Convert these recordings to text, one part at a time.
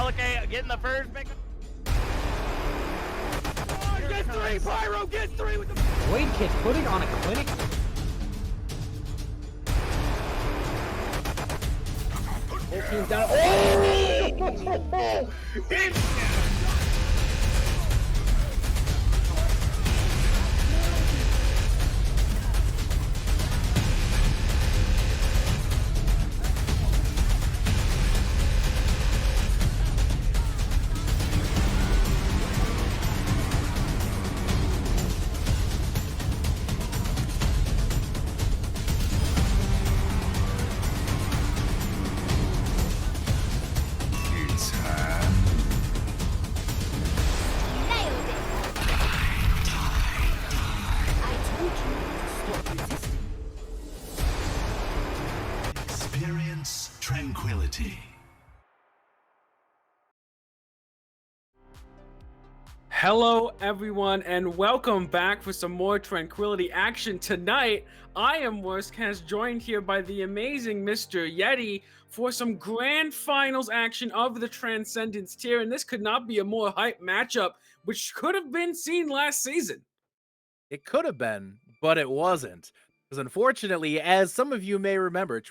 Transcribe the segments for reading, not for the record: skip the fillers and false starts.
Okay, getting the first pick. Oh, get three, Pyro, get three with the Wade Kid putting on a clinic. Whole team's down. Oh! Experience tranquility. Hello everyone and welcome back for some more Tranquility action. Tonight, I am Worstcast, joined here by the amazing Mr. Yeti for some grand finals action of the Transcendence tier, and this could not be a more hype matchup, which could have been seen last season. It could have been, but it wasn't. Because unfortunately, as some of you may remember,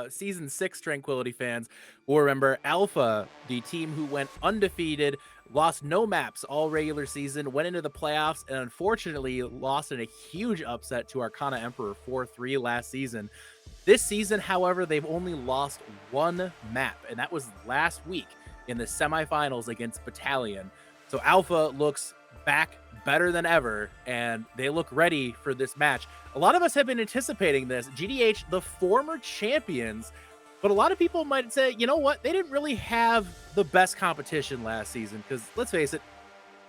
Season 6 Tranquility fans will remember Alpha, the team who went undefeated, lost no maps all regular season, went into the playoffs, and unfortunately lost in a huge upset to Arcana Emperor 4-3 last season. This season, however, they've only lost one map, and that was last week in the semifinals against Battalion. So Alpha looks back better than ever, and they look ready for this match. A lot of us have been anticipating this. GDH, the former champions, but a lot of people might say, you know what, they didn't really have the best competition last season, because let's face it,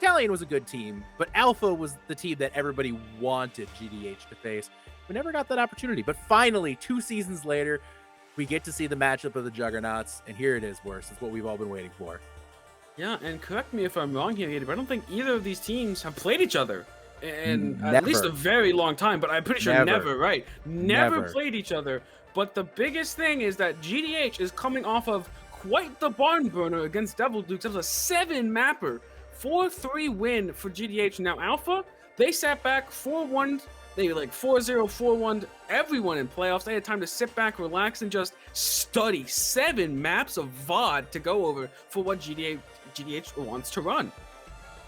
Battalion was a good team, but Alpha was the team that everybody wanted GDH to face. We never got that opportunity, but finally, 2 seasons later, we get to see the matchup of the Juggernauts, and here it is, Worse. It's what we've all been waiting for. Yeah, and correct me if I'm wrong here, Yeti, but I don't think either of these teams have played each other in Never. at least a very long time, but I'm pretty sure never, right? Never played each other. But the biggest thing is that GDH is coming off of quite the barn burner against Devil Dukes. That was a 7-mapper, 4-3 win for GDH. Now Alpha, they sat back 4-1. They like 4-0, 4-1 everyone in playoffs. They had time to sit back, relax, and just study 7 maps of VOD to go over for what GDH wants to run.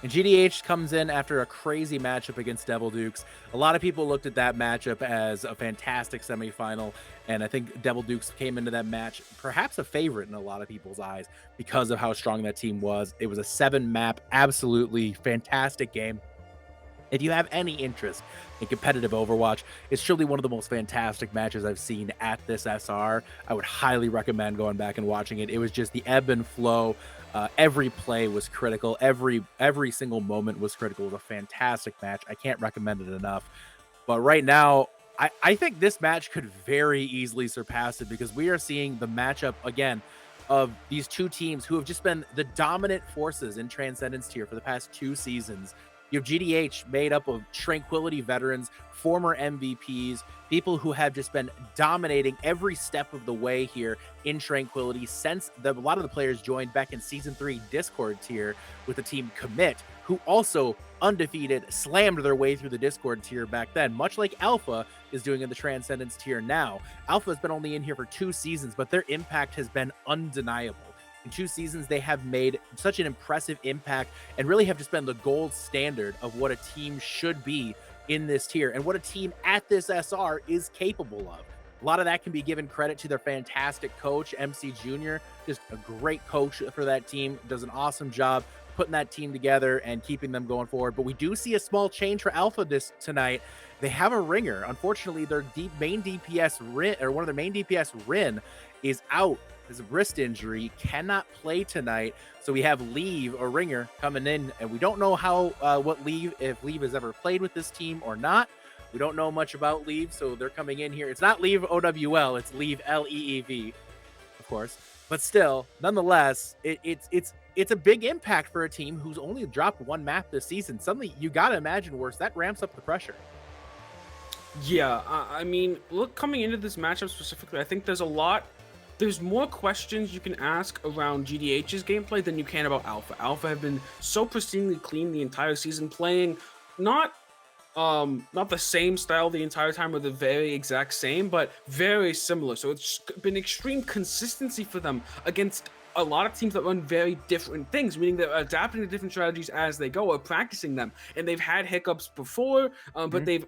And GDH comes in after a crazy matchup against Devil Dukes. A lot of people looked at that matchup as a fantastic semifinal, and I think Devil Dukes came into that match perhaps a favorite in a lot of people's eyes because of how strong that team was. It was a 7-map, absolutely fantastic game. If you have any interest in competitive Overwatch, it's truly one of the most fantastic matches I've seen at this SR. I would highly recommend going back and watching it. It was just the ebb and flow. Every play was critical. Every single moment was critical. It was a fantastic match. I can't recommend it enough. But right now, I think this match could very easily surpass it because we are seeing the matchup again of these two teams who have just been the dominant forces in Transcendence tier for the past 2 seasons. You have GDH made up of Tranquility veterans, former MVPs, people who have just been dominating every step of the way here in Tranquility since a lot of the players joined back in Season 3 Discord tier with the team Commit, who also undefeated slammed their way through the Discord tier back then, much like Alpha is doing in the Transcendence tier now. Alpha has been only in here for 2 seasons, but their impact has been undeniable. In 2 seasons, they have made such an impressive impact and really have just been the gold standard of what a team should be in this tier and what a team at this SR is capable of. A lot of that can be given credit to their fantastic coach, MC Jr., just a great coach for that team, does an awesome job putting that team together and keeping them going forward. But we do see a small change for Alpha tonight. They have a ringer. Unfortunately, their main DPS, one of their main DPS, Rin, is out. His wrist injury, cannot play tonight. So we have Leave, a ringer, coming in, and we don't know how if Leave has ever played with this team or not. We don't know much about Leave, so they're coming in here. It's not Leave OWL, it's Leave LEEV, of course. But still, nonetheless, it's a big impact for a team who's only dropped 1 map this season. Suddenly, you gotta imagine worse. That ramps up the pressure. Yeah, I mean, look, coming into this matchup specifically, I think there's more questions you can ask around GDH's gameplay than you can about Alpha. Alpha have been so pristinely clean the entire season, playing not the same style the entire time or the very exact same, but very similar. So it's been extreme consistency for them against a lot of teams that run very different things, meaning they're adapting to different strategies as they go or practicing them. And they've had hiccups before, but they've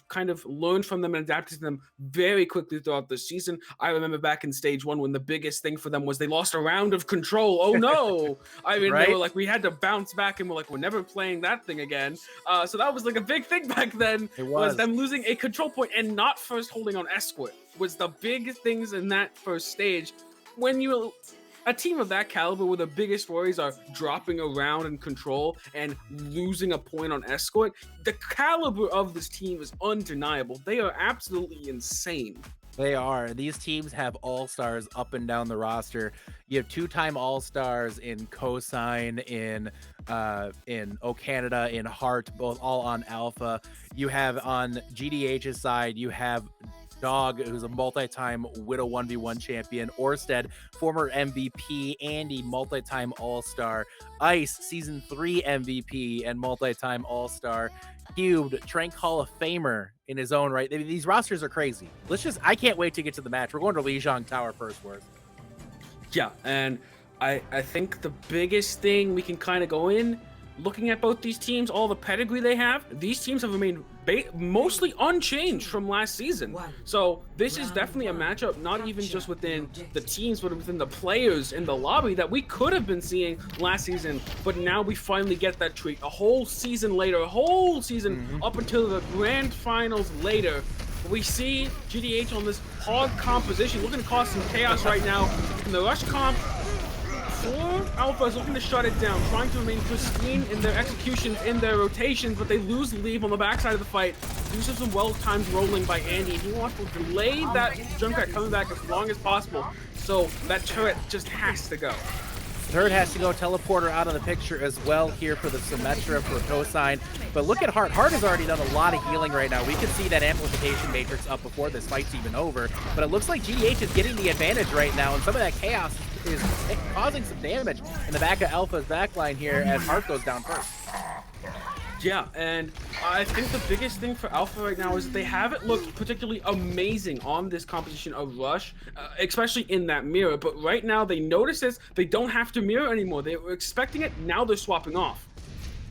kind of learned from them and adapted to them very quickly throughout the season. I remember back in stage 1 when the biggest thing for them was they lost a round of control. Oh no! I mean, They were like, we had to bounce back and we're like, we're never playing that thing again. So that was like a big thing back then. It was them losing a control point and not first holding on escort was the big things in that first stage. When a team of that caliber where the biggest worries are dropping around in control and losing a point on escort, the caliber of this team is undeniable. They are absolutely insane. They are. These teams have all-stars up and down the roster. You have 2-time all-stars in Cosine, in O Canada, in Heart, both all on Alpha. You have on GDH's side, you have Dog, who's a multi-time Widow 1v1 champion, Orsted, former MVP, Andy, multi-time all-star, Ice, season 3 MVP and multi-time all-star, Cubed, Trank Hall of Famer in his own right. These rosters are crazy. I can't wait to get to the match. We're going to Lijiang Tower first, Worth. Yeah, and I think the biggest thing we can kind of go in, looking at both these teams, all the pedigree they have, these teams have remained mostly unchanged from last season. So this is definitely a matchup, not even just within the teams, but within the players in the lobby that we could have been seeing last season. But now we finally get that treat. A whole season later, up until the grand finals later, we see GDH on this hog composition, looking to cause some chaos right now. In the rush comp, Alpha is looking to shut it down, trying to remain pristine in their executions, in their rotations, but they lose Leave on the backside of the fight. Use of some well-timed rolling by Andy, and he wants to delay that Junkrat coming back as long as possible. So that turret just has to go. Turret has to go. Teleporter out of the picture as well here for the Symmetra for Cosine. But look at Heart. Heart has already done a lot of healing right now. We can see that amplification matrix up before this fight's even over. But it looks like GDH is getting the advantage right now, and some of that chaos is causing some damage in the back of Alpha's backline here as Heart goes down first. Yeah, and I think the biggest thing for Alpha right now is that they haven't looked particularly amazing on this composition of Rush, especially in that mirror. But right now they notice this, they don't have to mirror anymore. They were expecting it, now they're swapping off.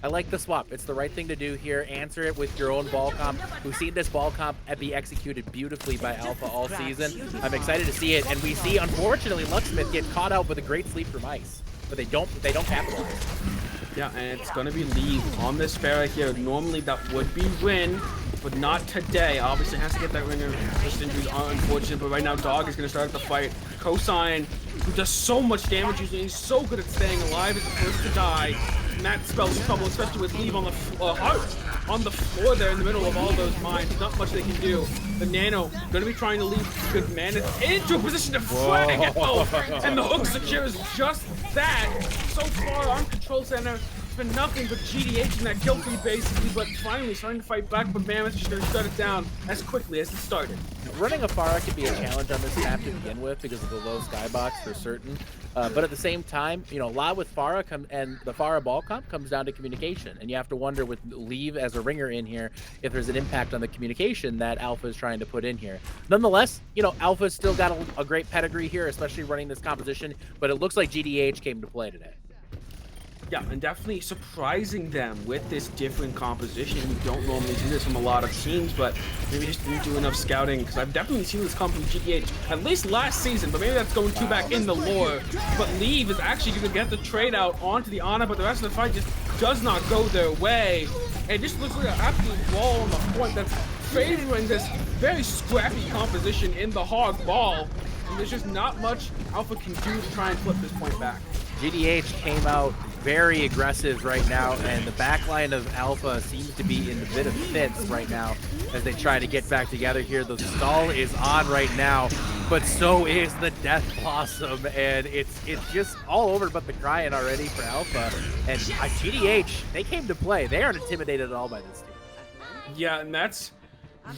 I like the swap. It's the right thing to do here. Answer it with your own ball comp. We've seen this ball comp be executed beautifully by Alpha all season. I'm excited to see it, and we see, unfortunately, Lucksmith get caught out with a great sleep from Ice, but they don't capitalize. Yeah, and it's gonna be leave on this fair right here. Normally that would be win, but not today. Obviously has to get that ringer. Wrist injuries are unfortunate, but right now Dog is gonna start the fight. Cosine, who does so much damage usually, he's so good at staying alive, is the first to die. And that spells trouble, especially with Leave on the floor there in the middle of all those mines. Not much they can do. The Nano gonna be trying to leave good man into a position to flag it both, and the hook secures just that. So far on Control Center, it's been nothing but GDH in that kill feed basically, but finally starting to fight back, but Mammoth just gonna shut it down as quickly as it started. Running a Pharah can be a challenge on this map to begin with because of the low skybox for certain. But at the same time, you know, a lot with Pharah and the Pharah ball comp comes down to communication. And you have to wonder with Leave as a ringer in here if there's an impact on the communication that Alpha is trying to put in here. Nonetheless, you know, Alpha's still got a great pedigree here, especially running this composition. But it looks like GDH came to play today. Yeah, and definitely surprising them with this different composition. We don't normally see this from a lot of teams, but maybe just didn't do enough scouting, because I've definitely seen this come from GDH at least last season, but maybe that's going too back in the lore. But Leave is actually going to get the trade out onto the Ana, but the rest of the fight just does not go their way. It just looks like an absolute wall on the point that's favoring this very scrappy composition in the hog ball. And there's just not much Alpha can do to try and flip this point back. GDH came out very aggressive right now, and the backline of Alpha seems to be in a bit of fits right now as they try to get back together here. The stall is on right now, but so is the Death Blossom, and it's just all over but the crying already for Alpha. And GDH, they came to play. They aren't intimidated at all by this team. Yeah, and that's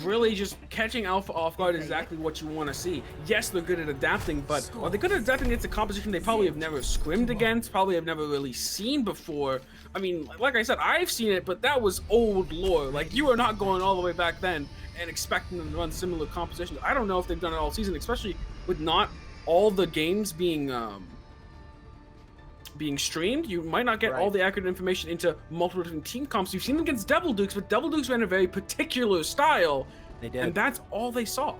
really just catching Alpha off guard is exactly what you want to see. Yes, they're good at adapting, but are they good at adapting against a composition they probably have never scrimmed against, probably have never really seen before? I mean, like I said, I've seen it, but that was old lore. Like, you are not going all the way back then and expecting them to run similar compositions. I don't know if they've done it all season, especially with not all the games being streamed. You might not get all the accurate information into multiple different team comps. You've seen them against Devil Dukes, but Devil Dukes ran a very particular style. They did. And that's all they saw.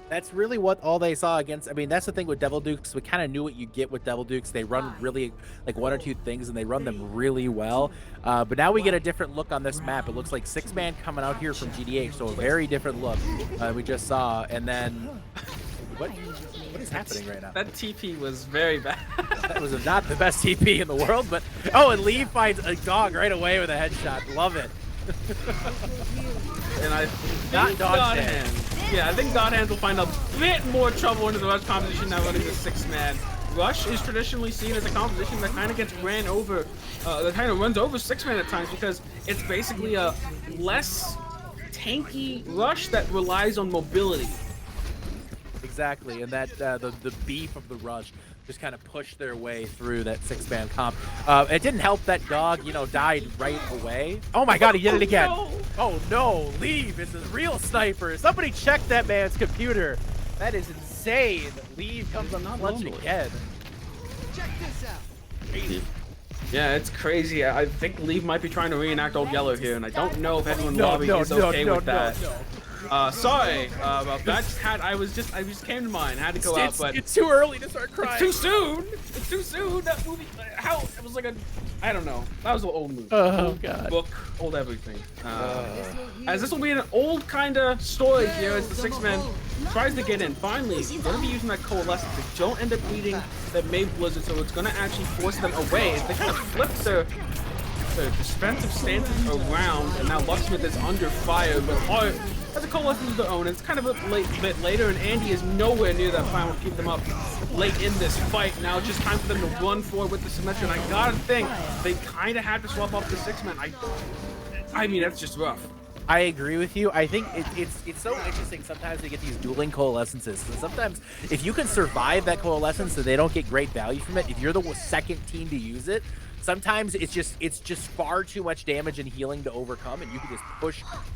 That's really what all they saw against. I mean, that's the thing with Devil Dukes. We kind of knew what you get with Devil Dukes. They run really like one or two things, and they run them really well. But now we get a different look on this map. It looks like 6-man coming out here from GDH, so a very different look we just saw. And then, what is happening right now? That TP was very bad. That was not the best TP in the world, but oh, and Lee finds a dog right away with a headshot. Love it. And I think God Hands. Yeah, I think God Hands will find a bit more trouble into the Rush composition now running the 6-man. Rush is traditionally seen as a composition that kind of gets ran over, that kind of runs over 6-man at times because it's basically a less tanky Rush that relies on mobility. Exactly, and that the beef of the Rush just kind of pushed their way through that 6-man comp. It didn't help that Dog, you know, died right away. Oh my God, he did it again. No. Oh no, Leave is a real sniper. Somebody check that man's computer. That is insane. Leave comes on clutch again. Check this out. Crazy. Yeah, it's crazy. I think Leave might be trying to reenact Old Yellow here, and I don't know if anyone in the lobby is okay with that. Sorry about that. I just came to mind. Had to go out, but it's too early to start crying. It's too soon. It's too soon. That movie, how it was like a, I don't know. That was an old movie. Oh old God. Book, old everything. As this will be an old kind of story here, as the 6-man tries to get in. Finally, gonna be using that coalescence. They don't end up beating that Mave Blizzard, so it's gonna actually force them away. They kind of flip their defensive stances around, and now Lucksmith is under fire, but has a coalescence of their own. It's kind of a bit later, and Andy is nowhere near that final to keep them up late in this fight. Now it's just time for them to run forward with the Symmetra, and I gotta think they kind of had to swap off the 6-man. I mean, that's just rough. I agree with you. I think it's so interesting sometimes they get these dueling coalescences. So sometimes if you can survive that coalescence so they don't get great value from it, if you're the second team to use it, sometimes it's just far too much damage and healing to overcome, and you can just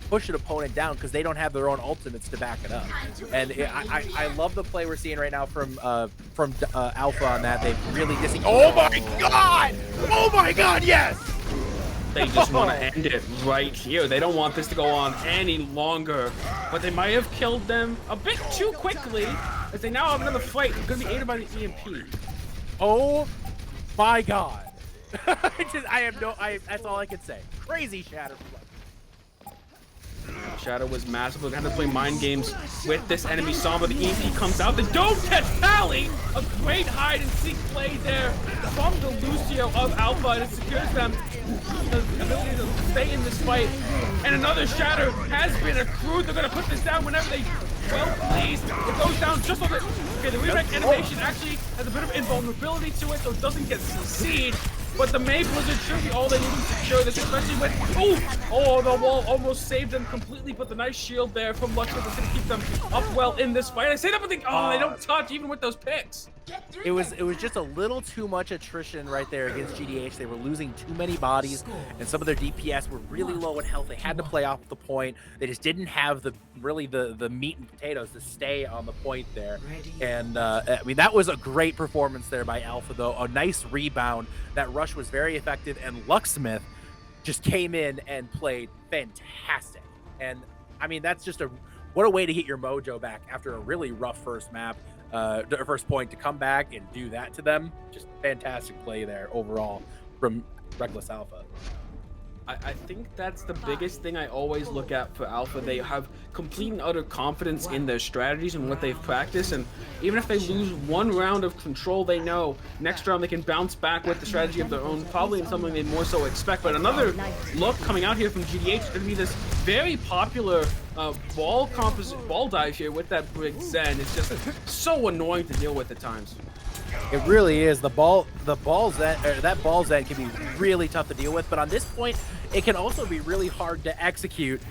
push an opponent down because they don't have their own ultimates to back it up. And I love the play we're seeing right now from Alpha on that. They've really Oh my God! Oh my God! Yes! They just want to end it right here. They don't want this to go on any longer. But they might have killed them a bit too quickly, as they now have another fight. They're going to be aided by the EMP. Oh my god. That's all I can say. Crazy Shatter. Shadow was massive. We're gonna have to play mind games with this enemy Samba. The EMP comes out. The don't catch Pally! A great hide and seek play there from the Lucio of Alpha, and it secures them the ability to stay in this fight. And another Shatter has been accrued. They're gonna put this down whenever they well please. It goes down just a bit. Okay, the redirect animation actually has a bit of invulnerability to it, so it doesn't get CC'd. But the May Blizzard should be all they need to secure this, especially with oh, the wall almost saved them completely, but the nice shield there from Luxor is gonna keep them up well in this fight. I say that, but they don't touch even with those picks. It was just a little too much attrition right there against GDH. They were losing too many bodies, and some of their DPS were really low in health. They had to play off the point. They just didn't have the meat and potatoes to stay on the point there. And I mean, that was a great performance there by Alpha, though. A nice rebound. That rush was very effective, and Lucksmith just came in and played fantastic. And I mean, that's just what a way to get your mojo back after a really rough first map. First point to come back and do that to them. Just fantastic play there overall from Reckless Alpha. I think that's the biggest thing I always look at for Alpha. They have complete and utter confidence in their strategies and what they've practiced, and even if they lose one round of control, they know next round they can bounce back with the strategy of their own, probably in something they more so expect. But another look coming out here from GDH is going to be this very popular ball dive here with that Brig Zen. It's just so annoying to deal with at times. It really is. That ball Zen can be really tough to deal with, but on this point, it can also be really hard to execute.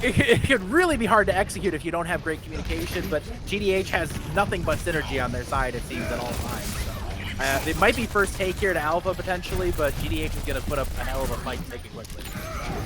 It can really be hard to execute if you don't have great communication, but GDH has nothing but synergy on their side, it seems, at all times. So, it might be first take here to Alpha, potentially, but GDH is going to put up a hell of a fight and take it quickly.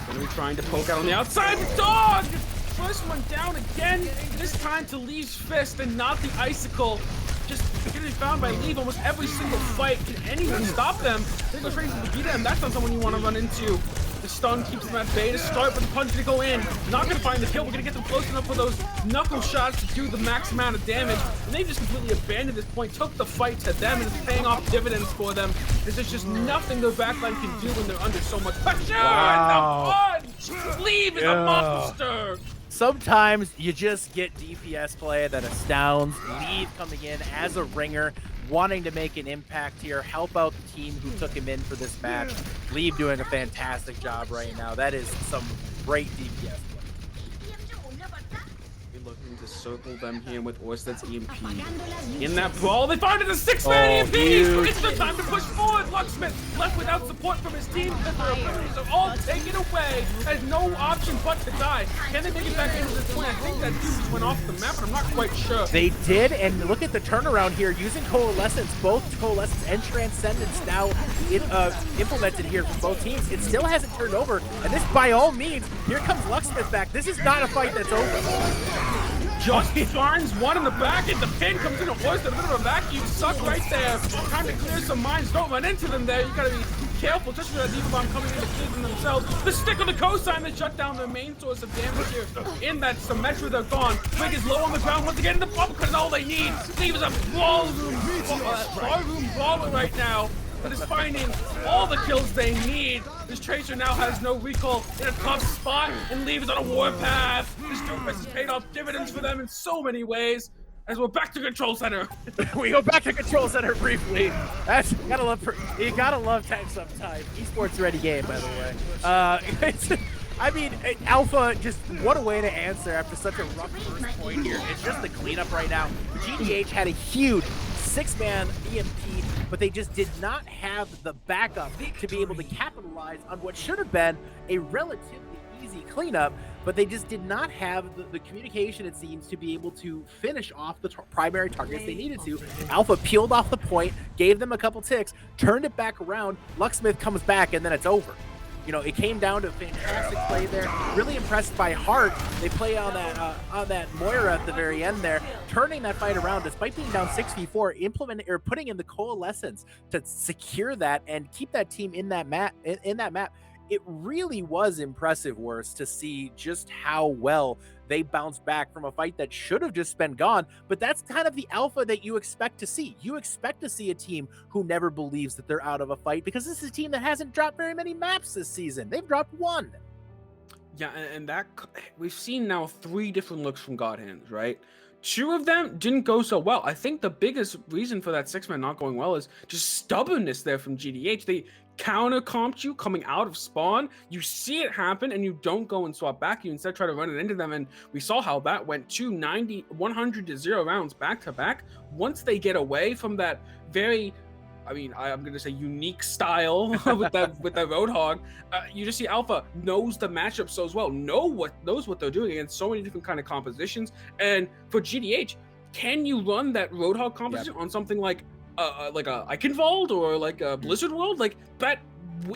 Going to be trying to poke out on the outside. Dog! First one down again, this time to Lee's fist and not the icicle. Just getting found by Lee almost every single fight. Can anyone stop them? They go straight to the beat them. That's not someone you want to run into. The stun keeps them at bay to start, but the punch gonna go in. Not gonna find the kill. We're gonna get them close enough for those knuckle shots to do the max amount of damage. And they just completely abandoned this point, took the fight to them, and it's paying off dividends for them. There's just nothing their backline can do when they're under so much pressure. Wow. And the punch! Leave is a monster. Sometimes you just get DPS play that astounds. Leave coming in as a ringer, wanting to make an impact here, help out the team who took him in for this match. Leave doing a fantastic job right now. That is some great DPS play. Looking to circle them here with Orsted's EMP. In that brawl, they find it a 6-man EMP! It's the time to push forward! Lucksmith left without support from his team because their abilities are all taken away. Has no option but to die. Can they make it back into this point? I think that dude just went off the map, but I'm not quite sure. They did, and look at the turnaround here. Using Coalescence, both Coalescence and Transcendence now implemented here from both teams. It still hasn't turned over, and this, by all means, here comes Lucksmith back. This is not a fight that's over. Just finds one in the back, and the pin comes in a voice, a bit of a vacuum suck right there. Time to clear some minds. Don't run into them there. You gotta be careful, just for that Diva Bomb coming in to clear them themselves. The stick of the cosign that shut down their main source of damage here. In that Symmetra, they're gone. Twig is low on the ground once again. The bump is all they need. Steve is a ballroom baller right now. That is finding all the kills they need. This Tracer now has no recall in a tough spot and leaves on a warpath. This Doofus has paid off dividends for them in so many ways. As we're back to Control Center. We go back to Control Center briefly. That's you gotta love tech sometimes. Esports ready game, by the way. I mean, Alpha, just what a way to answer after such a rough first point here. It's just the cleanup right now. GDH had a huge 6-man EMP, but they just did not have the backup to be able to capitalize on what should have been a relatively easy cleanup, but they just did not have the communication, it seems, to be able to finish off the primary targets they needed to. Alpha peeled off the point, gave them a couple ticks, turned it back around, Lucksmith comes back, and then it's over. You know, it came down to a fantastic play there. Really impressed by Hart. They play on that Moira at the very end there, turning that fight around despite being down 6v4, putting in the Coalescence to secure that and keep that team in that map. it really was impressive, worse to see just how well they bounced back from a fight that should have just been gone. But that's kind of the alpha that you expect to see. You expect to see a team who never believes that they're out of a fight, because this is a team that hasn't dropped very many maps this season. They've dropped one. Yeah, and that we've seen now 3 different looks from God Hands, right? 2 of them didn't go so well. I think the biggest reason for that 6-man not going well is just stubbornness there from GDH. They counter comped you coming out of spawn. You see it happen and you don't go and swap back. You instead try to run it into them. And we saw how that went, 100 to 0 rounds back to back. Once they get away from that very, I mean, I'm gonna say unique style with that Roadhog. You just see Alpha knows the matchup so as well, knows what they're doing against so many different kind of compositions. And for GDH, can you run that Roadhog composition on something like a Eichenwald or like a Blizzard World? Like that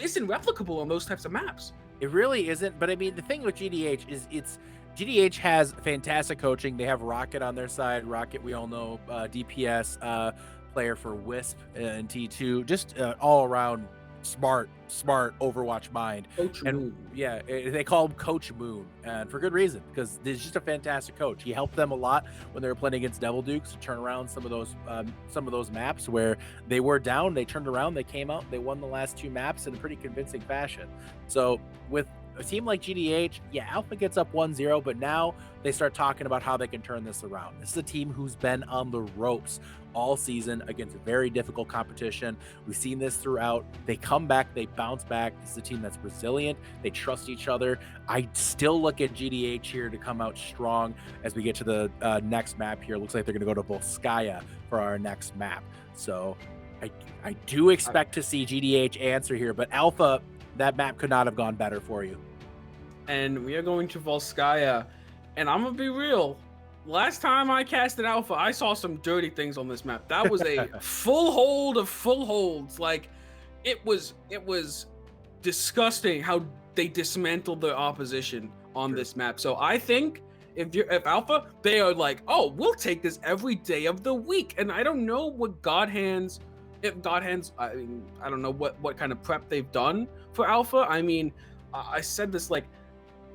isn't replicable on those types of maps. It really isn't. But I mean, the thing with GDH is GDH has fantastic coaching. They have Rocket on their side. Rocket, we all know, DPS player for Wisp and T2. Just all around smart Overwatch mind. Coach Moon. Yeah, they call him Coach Moon, and for good reason, because he's just a fantastic coach. He helped them a lot when they were playing against Devil Dukes to turn around some of those maps where they were down. They turned around, they came out, they won the last 2 maps in a pretty convincing fashion. So with a team like GDH, yeah, Alpha gets up 1-0, but now they start talking about how they can turn this around. This is a team who's been on the ropes all season against very difficult competition. We've seen this throughout. They come back, they bounce back. This is a team that's resilient. They trust each other. I still look at GDH here to come out strong as we get to the next map here. It looks like they're going to go to Volskaya for our next map. So I do expect to see GDH answer here, but Alpha, that map could not have gone better for you. And we are going to Volskaya, and I'm gonna be real. Last time I casted Alpha, I saw some dirty things on this map. That was a full hold of full holds. Like it was disgusting how they dismantled their opposition on this map. So I think if Alpha, they are like, oh, we'll take this every day of the week. And I don't know what God Hands, I mean, I don't know what kind of prep they've done for Alpha. I mean, I said this, like,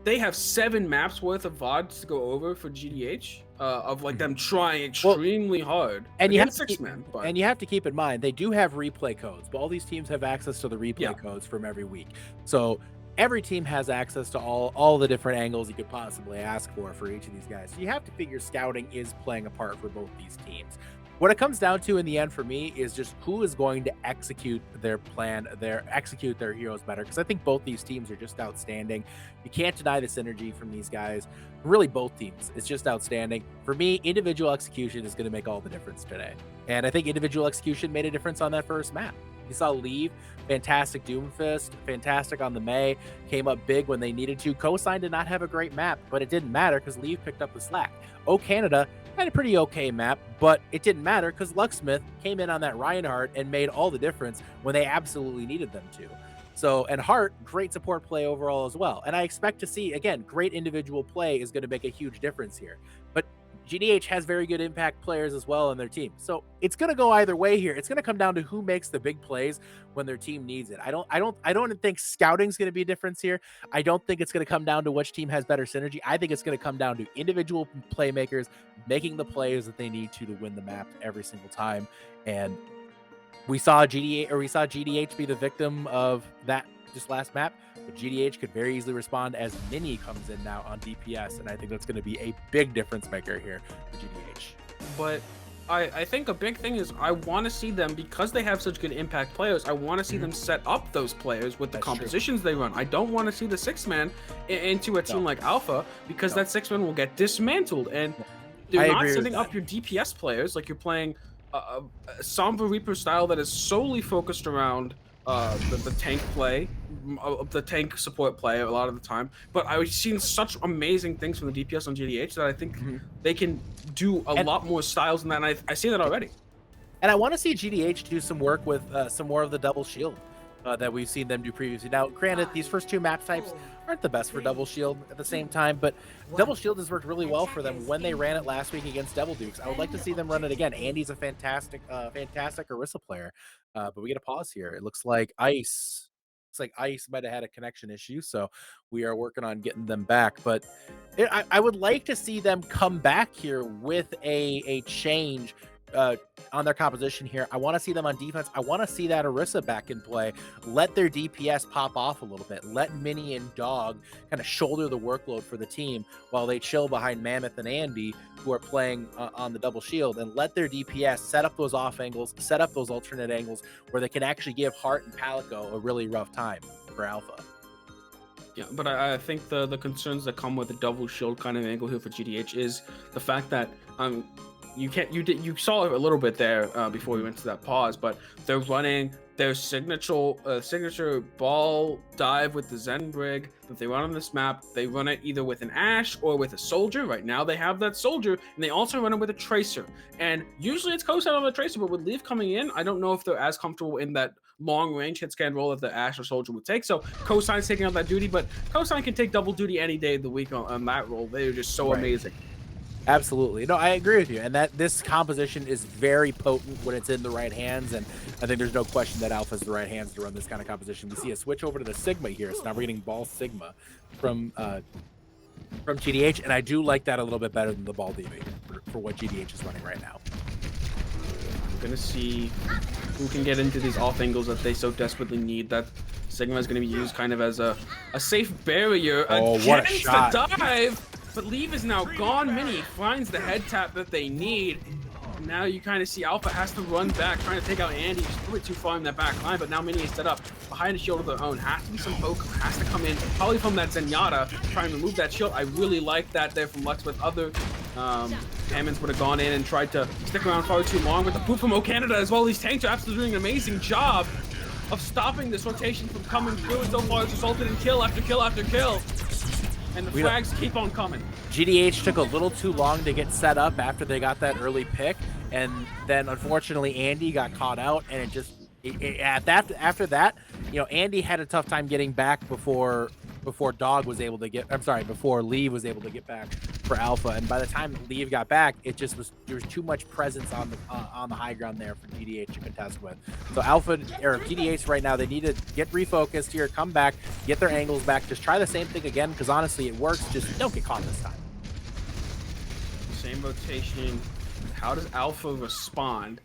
they have 7 maps worth of VODs to go over for GDH, of like them trying extremely hard. And you have to and you have to keep in mind they do have replay codes, but all these teams have access to the replay codes from every week. So every team has access to all the different angles you could possibly ask for each of these guys. So you have to figure scouting is playing a part for both these teams. What it comes down to in the end for me is just who is going to execute their plan, execute their heroes better. Because I think both these teams are just outstanding. You can't deny the synergy from these guys. Really, both teams. It's just outstanding. For me, individual execution is going to make all the difference today. And I think individual execution made a difference on that first map. You saw Leave, fantastic Doomfist, fantastic on the May, came up big when they needed to. Cosign did not have a great map, but it didn't matter because Leave picked up the slack. Oh Canada had a pretty okay map, but it didn't matter because Lucksmith came in on that Reinhardt and made all the difference when they absolutely needed them to. So, and Hart, great support play overall as well. And I expect to see, again, great individual play is going to make a huge difference here. But GDH has very good impact players as well on their team. So it's going to go either way here. It's going to come down to who makes the big plays when their team needs it. I don't think scouting is going to be a difference here. I don't think it's going to come down to which team has better synergy. I think it's going to come down to individual playmakers making the plays that they need to win the map every single time. And we saw GDH be the victim of that just last map. But GDH could very easily respond as Mini comes in now on DPS, and I think that's going to be a big difference maker here for GDH. But I think a big thing is I want to see them, because they have such good impact players, I want to see them set up those players with the compositions they run. I don't want to see the 6-man into a team like Alpha, because that 6-man will get dismantled, and you're not setting up your DPS players like you're playing a Sombra Reaper style that is solely focused around the tank play, the tank support play a lot of the time. But I've seen such amazing things from the DPS on GDH that I think they can do a lot more styles than that, and I see that already. And I want to see GDH do some work with some more of the double shield that we've seen them do previously. Now, granted, these first 2 map types aren't the best for double shield at the same time, but double shield has worked really well for them when they ran it last week against Devil Dukes. I would like to see them run it again. Andy's a fantastic Orisa player, but we get a pause here. It looks like looks like Ice might have had a connection issue, so we are working on getting them back. But I would like to see them come back here with a change on their composition here. I want to see them on defense. I want to see that Orisa back in play. Let their DPS pop off a little bit. Let Minnie and Dog kind of shoulder the workload for the team while they chill behind Mammoth and Andy, who are playing on the double shield, and let their DPS set up those off angles, set up those alternate angles where they can actually give Hart and Palico a really rough time for Alpha. Yeah, but I think the concerns that come with the double shield kind of angle here for GDH is the fact that you saw it a little bit there before we went to that pause, but they're running their signature ball dive with the Zen Brig that they run on this map. They run it either with an Ashe or with a soldier. Right now they have that soldier, and they also run it with a tracer. And usually it's Cosign on the tracer, but with Leaf coming in, I don't know if they're as comfortable in that long range hit scan role that the Ashe or soldier would take. So Cosign's taking on that duty, but Cosign can take double duty any day of the week on that role. They're just so amazing. Absolutely. No, I agree with you. And that this composition is very potent when it's in the right hands. And I think there's no question that Alpha's the right hands to run this kind of composition. We see a switch over to the Sigma here. So now we're getting Ball Sigma from GDH. And I do like that a little bit better than the Ball DB for what GDH is running right now. We're going to see who can get into these off angles that they so desperately need. That Sigma is going to be used kind of as a safe barrier what a shot. The dive. But Leave is now gone. Minnie finds the head tap that they need. And now you kind of see Alpha has to run back, trying to take out Andy. He's probably too far in that back line, but now Minnie is set up behind a shield of their own. Has to be some poke, has to come in, probably from that Zenyatta, try and remove that shield. I really like that there from Lux, with other Hammonds would have gone in and tried to stick around far too long. With the boot from O Canada as well, these tanks are absolutely doing an amazing job of stopping this rotation from coming through, and so far it's resulted in kill after kill after kill. And the flags keep on coming. GDH took a little too long to get set up after they got that early pick, and then unfortunately Andy got caught out, and it just after that, you know, Andy had a tough time getting back before Dog was able to get. I'm sorry, before Leave was able to get back for Alpha, and by the time Leave got back, it just was there was too much presence on the high ground there for GDH to contest with. So Alpha or GDH right now, they need to get refocused here, come back, get their angles back, just try the same thing again, because honestly it works. Just don't get caught this time. Same rotation. How does Alpha respond?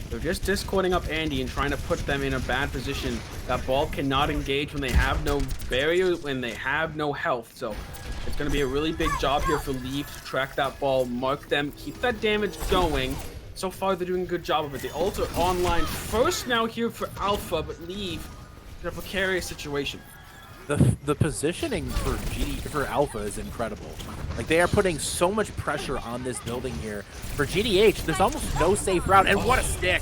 They're just discording up Andy and trying to put them in a bad position. That ball cannot engage when they have no barrier, when they have no health. So it's going to be a really big job here for Leaf to track that ball, mark them, keep that damage going. So far, they're doing a good job of it. The ult are online first now here for Alpha, but Leaf in a precarious situation. The positioning for Alpha is incredible. Like, they are putting so much pressure on this building here. For GDH, there's almost no safe route, and what a stick!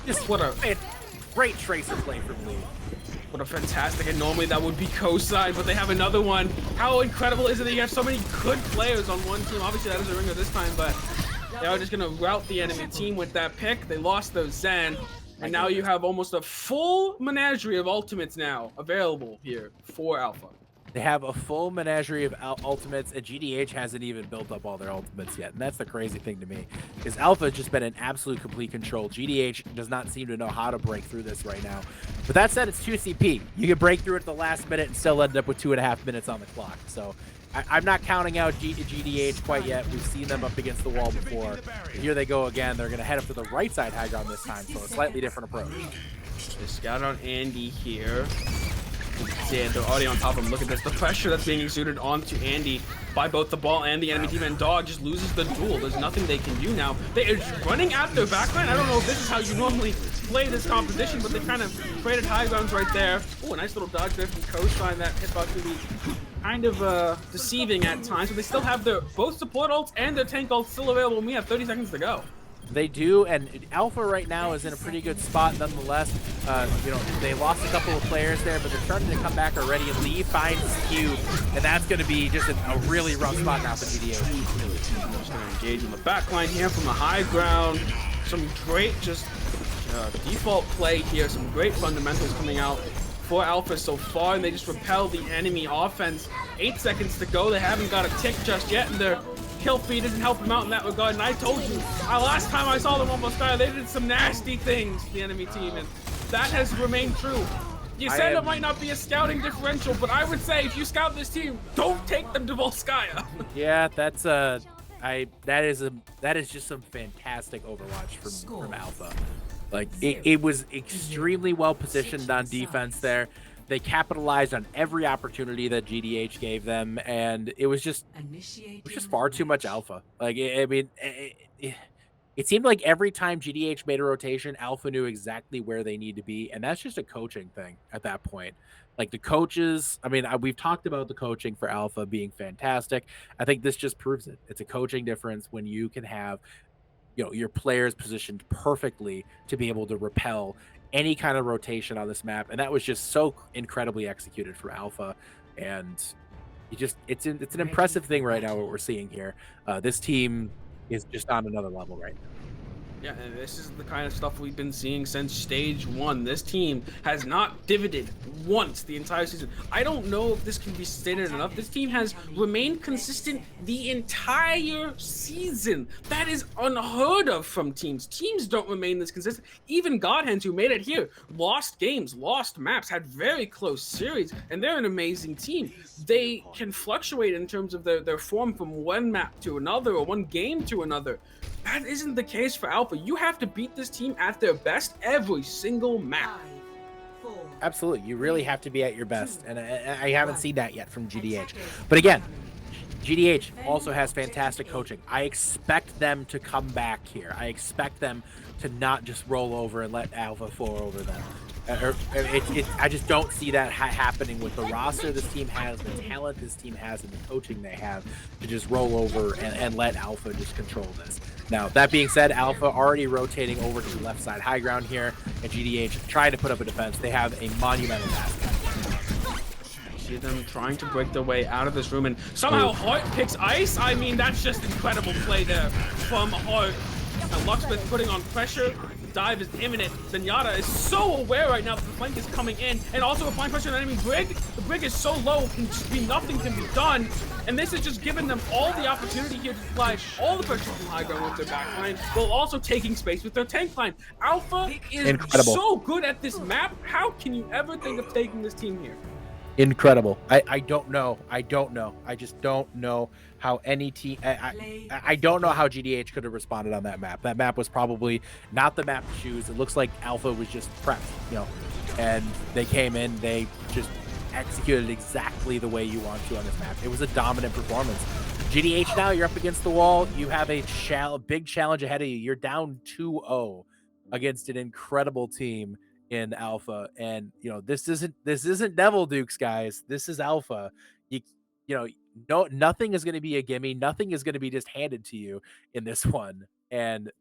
Just what a great tracer play from Lee. What a fantastic, and normally that would be Cosign, but they have another one. How incredible is it that you have so many good players on one team? Obviously that is a ringer this time, but they are just gonna rout the enemy team with that pick. They lost their Zen. And now you have almost a full menagerie of ultimates now available here for Alpha. They have a full menagerie of ultimates, and GDH hasn't even built up all their ultimates yet. And that's the crazy thing to me, because Alpha has just been in absolute complete control. GDH does not seem to know how to break through this right now. But that said, it's 2 CP. You can break through it at the last minute and still end up with 2.5 minutes on the clock. So I'm not counting out GDH quite yet. We've seen them up against the wall before. Here they go again. They're going to head up to the right side high ground this time, so a slightly different approach. They scout on Andy here. Yeah, they're already on top of him. Look at this. The pressure that's being exuded onto Andy by both the ball and the enemy team, and Dog just loses the duel. There's nothing they can do now. They are running at their backline. I don't know if this is how you normally play this composition, but they kind of traded high grounds right there. Oh, a nice little dodge there from Cosign. That hitbox would be kind of deceiving at times, but they still have their both support ults and their tank ults still available. We have 30 seconds to go. They do, and Alpha right now is in a pretty good spot nonetheless. You know, they lost a couple of players there, but they're starting to come back already. Lee finds Cube, and that's going to be just a really rough spot now for GDH. Just going to engage in the backline here from the high ground. Some great just default play here. Some great fundamentals coming out for Alpha so far, and they just repel the enemy offense. 8 seconds to go. They haven't got a tick just yet, and their kill feed doesn't help them out in that regard. And I told you, last time I saw them on Moscow, they did some nasty things to the enemy team, and that has remained true. You I said it am might not be a scouting differential, but I would say if you scout this team, don't take them to Volskaya. Yeah, that's that is just some fantastic Overwatch from Alpha. Like it was extremely well positioned on defense there. They capitalized on every opportunity that GDH gave them, and it was just far too much Alpha. Like I mean, it seemed like every time GDH made a rotation, Alpha knew exactly where they need to be, and that's just a coaching thing at that point. Like the coaches, I mean, we've talked about the coaching for Alpha being fantastic. I think this just proves it. It's a coaching difference when you can have, your players positioned perfectly to be able to repel any kind of rotation on this map, and that was just so incredibly executed for Alpha. And it's an impressive thing right now what we're seeing here. This team is just on another level right now. Yeah, and this is the kind of stuff we've been seeing since stage one. This team has not divoted once the entire season. I don't know if this can be stated enough. This team has remained consistent the entire season. That is unheard of from teams. Teams don't remain this consistent. Even Godhands, who made it here, lost games, lost maps, had very close series, and they're an amazing team. They can fluctuate in terms of their form from one map to another or one game to another. That isn't the case for Alpha. You have to beat this team at their best every single map. Absolutely, you really have to be at your best, and I haven't seen that yet from GDH. But again, GDH also has fantastic coaching. I expect them to come back here. I expect them to not just roll over and let Alpha 4 over them. I just don't see that happening with the roster this team has, the talent this team has, and the coaching they have to just roll over and let Alpha just control this. Now, that being said, Alpha already rotating over to the left side high ground here, and GDH trying to put up a defense. They have a monumental task. See them trying to break their way out of this room, and somehow Heart picks Ice. I mean, that's just incredible play there from Heart. And Lucksmith putting on pressure. Dive is imminent. Zenyatta is so aware right now that the flank is coming in, and also applying pressure on the enemy Brig. The Brig is so low, nothing can be done. And this is just giving them all the opportunity here to apply all the pressure from high ground with their back line, while also taking space with their tank line. Alpha is incredible. So good at this map. How can you ever think of taking this team here? Incredible. I don't know. I just don't know how any team. I don't know how GDH could have responded on that map. That map was probably not the map to choose. It looks like Alpha was just prepped, and they came in. They just executed exactly the way you want to on this map. It was a dominant performance. GDH now, you're up against the wall. You have a big challenge ahead of you. You're down 2-0 against an incredible team in Alpha, and this isn't Devil Dukes, guys. This is Alpha. You know no, nothing is going to be a gimme. Nothing is going to be just handed to you in this one, and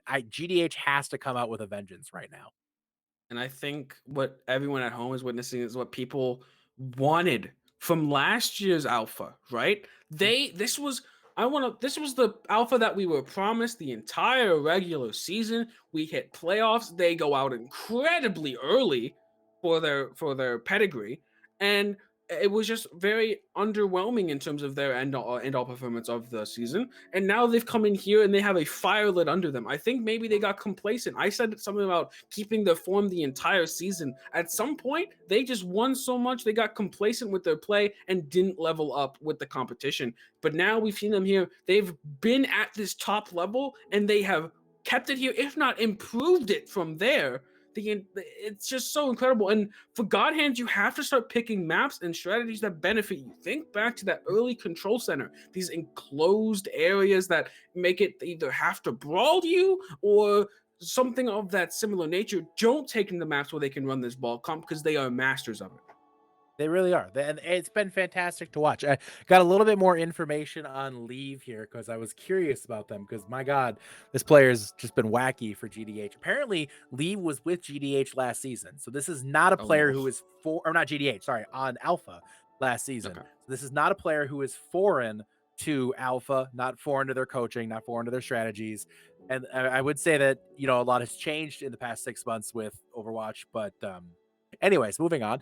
GDH has to come out with a vengeance right now. And I think what everyone at home is witnessing is what people wanted from last year's alpha, right? This was the alpha that we were promised the entire regular season. We hit playoffs. They go out incredibly early for their pedigree, and it was just very underwhelming in terms of their end all performance of the season. And now they've come in here and they have a fire lit under them. I think maybe they got complacent. I said something about keeping their form the entire season. At some point, they just won so much they got complacent with their play and didn't level up with the competition. But now we've seen them here. They've been at this top level and they have kept it here, if not improved it from there. It's just so incredible. And for God Hands, you have to start picking maps and strategies that benefit you. Think back to that early control center, these enclosed areas that make it either have to brawl you or something of that similar nature. Don't take in the maps where they can run this ball comp because they are masters of it. They really are. And it's been fantastic to watch. I got a little bit more information on Leave here because I was curious about them because, my God, this player's just been wacky for GDH. Apparently, Leave was with GDH last season. So this is not a player who is not GDH, sorry, on Alpha last season. Okay. So this is not a player who is foreign to Alpha, not foreign to their coaching, not foreign to their strategies. And I would say that, a lot has changed in the past 6 months with Overwatch, but anyways, moving on.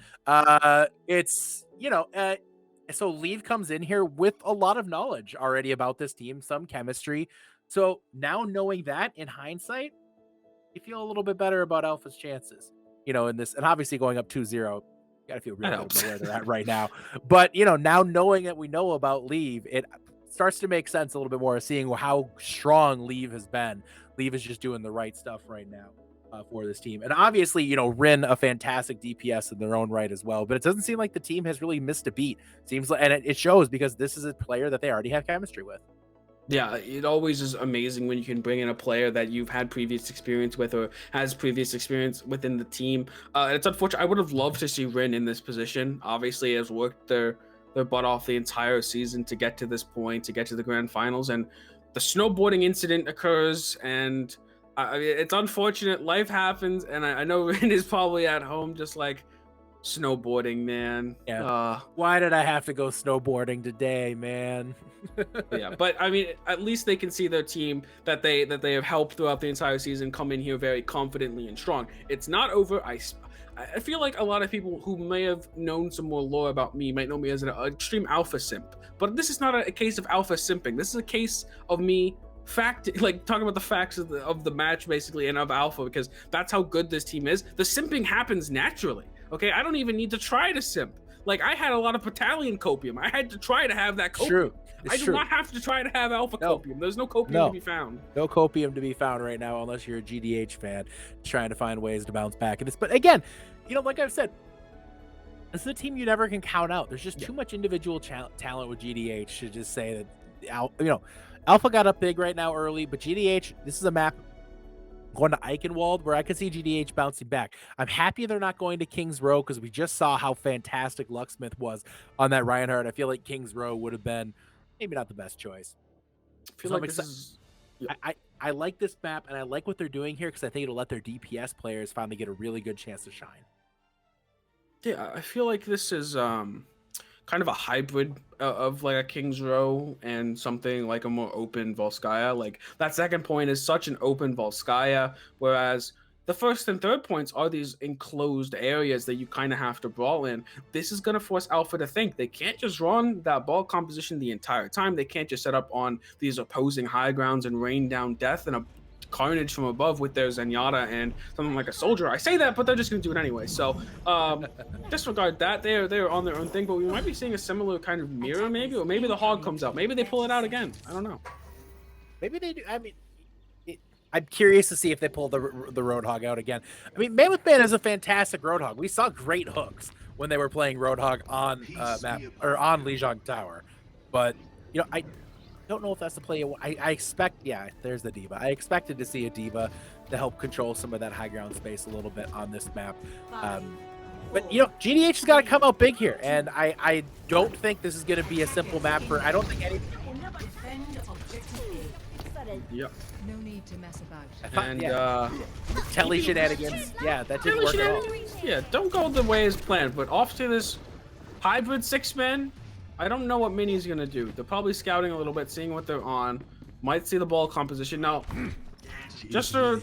So Leave comes in here with a lot of knowledge already about this team, some chemistry. So now knowing that in hindsight, you feel a little bit better about Alpha's chances. you know, in this, and obviously going up 2-0, gotta feel real That good helps. about where they're at right now. But you know, now knowing that we know about Leave, it starts to make sense a little bit more, seeing how strong Leave has been. Leave is just doing the right stuff right now. For this team, and obviously, you know, Rin a fantastic DPS in their own right as well. But it doesn't seem like the team has really missed a beat. Seems like, and it shows because this is a player that they already have chemistry with. Yeah, it always is amazing when you can bring in a player that you've had previous experience with or has previous experience within the team. It's unfortunate. I would have loved to see Rin in this position. Obviously, has worked their butt off the entire season to get to this point, to get to the grand finals, and the snowboarding incident occurs, and I mean, it's unfortunate. Life happens, and I know Rin is probably at home just like snowboarding, man. Yeah. Why did I have to go snowboarding today, man? Yeah, but I mean, at least they can see their team that they have helped throughout the entire season come in here very confidently and strong. It's not over. I feel like a lot of people who may have known some more lore about me might know me as an extreme alpha simp, but this is not a case of alpha simping. This is a case of me like talking about the facts of the match basically, and of alpha, because that's how good this team is. The simping happens naturally. Okay, I don't even need to try to simp. Like, I had a lot of battalion copium. I had to try to have that copium. True. I do not have to try to have alpha copium. There's no copium to be found. No copium to be found right now, unless you're a GDH fan trying to find ways to bounce back in this. But again, you know, like I've said, this is a team you never can count out. There's just too much individual talent with GDH to just say that, you know, Alpha got up big right now early, but GDH, this is a map going to Eichenwald where I can see GDH bouncing back. I'm happy they're not going to King's Row because we just saw how fantastic Lucksmith was on that Reinhardt. I feel like King's Row would have been maybe not the best choice. I feel like I like this map, and I like what they're doing here because I think it'll let their DPS players finally get a really good chance to shine. Yeah, I feel like this is kind of a hybrid of like a King's Row and something like a more open Volskaya. Like, that second point is such an open Volskaya, whereas the first and third points are these enclosed areas that you kind of have to brawl in. This is going to force Alpha to think. They can't just run that ball composition the entire time. They can't just set up on these opposing high grounds and rain down death and a carnage from above with their Zenyatta and something like a soldier. I say that, but they're just going to do it anyway. So disregard that. They're on their own thing, but we might be seeing a similar kind of mirror maybe, or maybe the hog comes out. Maybe they pull it out again. I don't know. Maybe they do. I mean, I'm curious to see if they pull the Roadhog out again. I mean, Mammoth Man is a fantastic Roadhog. We saw great hooks when they were playing Roadhog on map or on Lijiang Tower, but you know, I don't know if that's the play. I expect, yeah, there's the Diva. I expected to see a Diva to help control some of that high ground space a little bit on this map. But you know, GDH has got to come out big here, and I don't think this is going to be a simple map for. I don't think any. Yep. No need to mess about. And Telly shenanigans. Yeah, that didn't work at all. Yeah, don't go the way as planned. But off to this hybrid 6-man. I don't know what Mini's gonna do. They're probably scouting a little bit, seeing what they're on. Might see the ball composition. Now, just a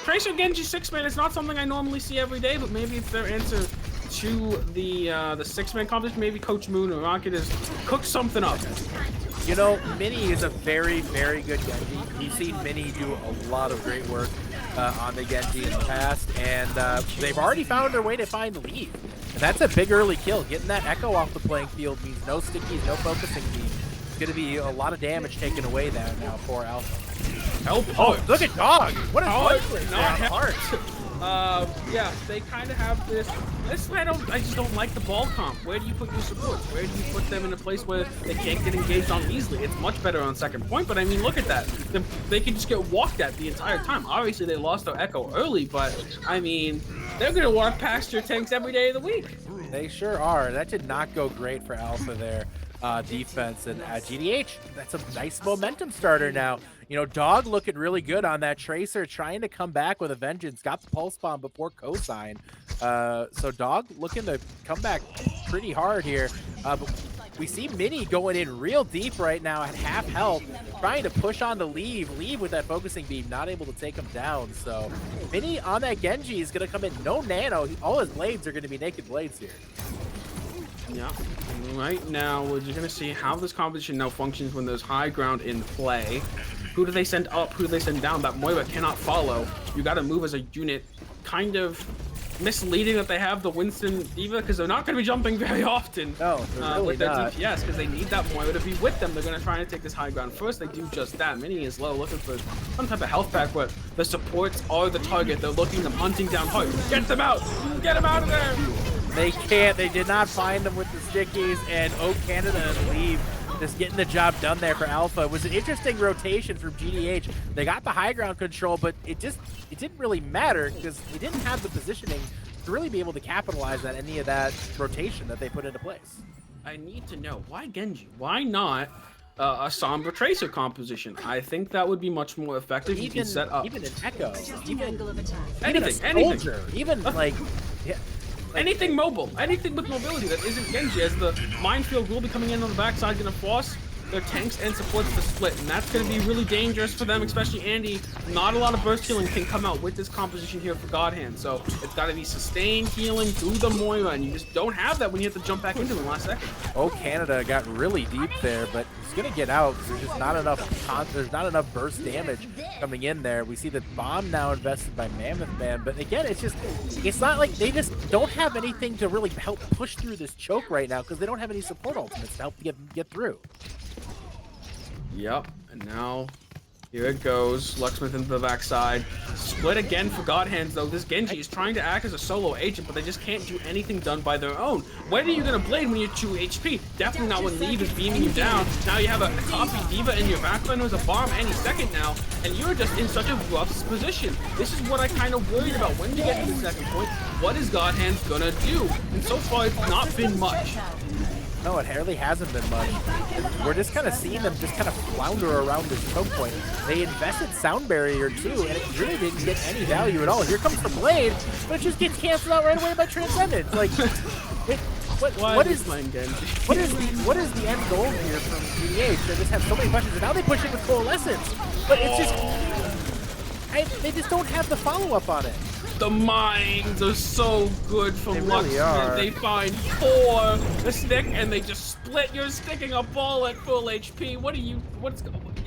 Tracer Genji 6-man is not something I normally see every day, but maybe it's their answer to the 6-man composition. Maybe Coach Moon or Rocket has cooked something up. You know, Mini is a very, very good Genji. We've seen Mini do a lot of great work on the Genji in the past, and they've already found their way to find Leave. And that's a big early kill. Getting that Echo off the playing field means no stickies, no focusing beam. It's going to be a lot of damage taken away there now for Alpha. Help! Oh, look at Dog! What a not heart. Yeah, they kind of have this. This I just don't like the ball comp. Where do you put your supports? Where do you put them in a place where they can't get engaged on easily? It's much better on second point, but I mean, look at that. They can just get walked at the entire time. Obviously, they lost their Echo early, but I mean, they're gonna walk past your tanks every day of the week. They sure are. That did not go great for Alpha there. Defense, and GDH, that's a nice momentum starter now. You know, Dog looking really good on that Tracer, trying to come back with a vengeance. Got the pulse bomb before cosign. So Dog looking to come back pretty hard here. But we see Mini going in real deep right now at half health, trying to push on to Leave. Leave with that focusing beam, not able to take him down. So Mini on that Genji is going to come in. No nano. All his blades are going to be naked blades here. Yeah, right now we're just gonna see how this composition now functions when there's high ground in play. Who do they send up? Who do they send down? That Moira cannot follow. You gotta move as a unit kind of misleading that they have the Winston Diva, because they're not going to be jumping very often with their DPS, because they need that Moira to be with them. They're going to try and take this high ground first. They do just that. Mini is low, looking for some type of health pack, but the supports are the target. They're looking them, hunting down hard. Get them out! Get them out of there! They can't. They did not find them with the stickies, and Canada and leave. Just getting the job done there for Alpha. It was an interesting rotation from GDH. They got the high ground control, but it didn't really matter because they didn't have the positioning to really be able to capitalize on any of that rotation that they put into place. I need to know, why Genji? Why not a Sombra Tracer composition? I think that would be much more effective. You can set up even an Echo, even anything. Even like, yeah. Anything mobile, anything with mobility that isn't Genji, as the minefield will be coming in on the backside, gonna force their tanks and supports to split, and that's gonna be really dangerous for them, especially Andy. Not a lot of burst healing can come out with this composition here for Godhand, so it's gotta be sustained healing through the Moira, and you just don't have that when you have to jump back into it in the last second. Canada got really deep there, but he's gonna get out because there's just not enough. There's not enough burst damage coming in there. We see the bomb now invested by Mammoth Man, but again, it's not like they just don't have anything to really help push through this choke right now because they don't have any support ultimates to help get through. Yep, and now here it goes. Lucksmith into the backside. Split again for Godhands, though. This Genji is trying to act as a solo agent, but they just can't do anything done by their own. When are you going to blade when you're 2 HP? Definitely not when Leave is beaming you down. Now you have a copy Diva in your backline. There's a bomb any second now, and you're just in such a rough position. This is what I kind of worried about. When you get to the second point, what is Godhands going to do? And so far, it's not been much. No, it really hasn't been much. We're just kind of seeing them just kind of flounder around this choke point. They invested Sound Barrier too, and it really didn't get any value at all. Here comes the Blade, but it just gets canceled out right away by Transcendence. Like, what is the end goal here from GDH? They just have so many questions, and now they push it with Coalescence, but it's just they just don't have the follow-up on it. The mines are so good from Lucksmith. They find 4 a stick and they just split. You're sticking a ball at full HP. You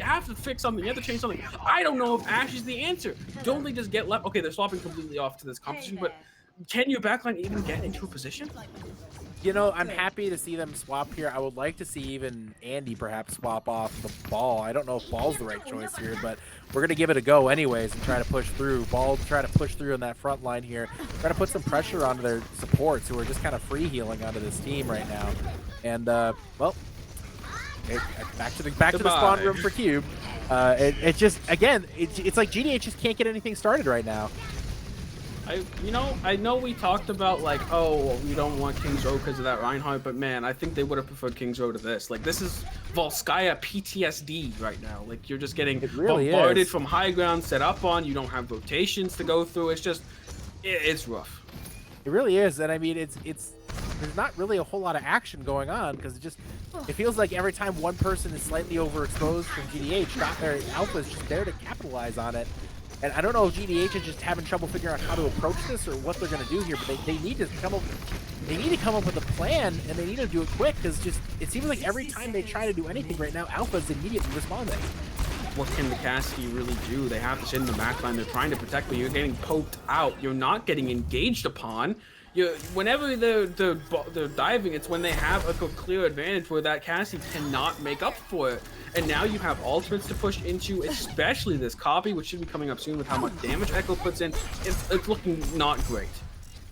have to fix something. You have to change something. I don't know if Ashe is the answer. Don't they just get left? Okay, they're swapping completely off to this competition, but can your backline even get into a position? You know, I'm happy to see them swap here. I would like to see even Andy perhaps swap off the Ball. I don't know if Ball's the right choice here, but we're going to give it a go anyways and try to push through. Ball try to push through in that front line here. Try to put some pressure onto their supports who are just kind of free healing onto this team right now. And, well, back to the spawn room for Cube. It just, again, it's like GDH just can't get anything started right now. I know we talked about, like, oh, we don't want King's Row because of that Reinhardt, but man, I think they would have preferred King's Row to this. Like, this is Volskaya PTSD right now. Like, you're just getting bombarded from high ground, set up on, you don't have rotations to go through. It's just, it's rough. It really is, and I mean, there's not really a whole lot of action going on because it feels like every time one person is slightly overexposed from GDH, Alpha is just there to capitalize on it. And I don't know if GDH is just having trouble figuring out how to approach this or what they're going to do here, but they need to come up. They need to come up with a plan, and they need to do it quick because it seems like every time they try to do anything right now, Alpha's immediately responding. What can the Cassidy really do? They have this in the backline. They're trying to protect, but you're getting poked out. You're not getting engaged upon. Whenever they're diving, it's when they have a clear advantage where that Cassidy cannot make up for it. And now you have ultimates to push into, especially this copy, which should be coming up soon with how much damage Echo puts in. It's looking not great.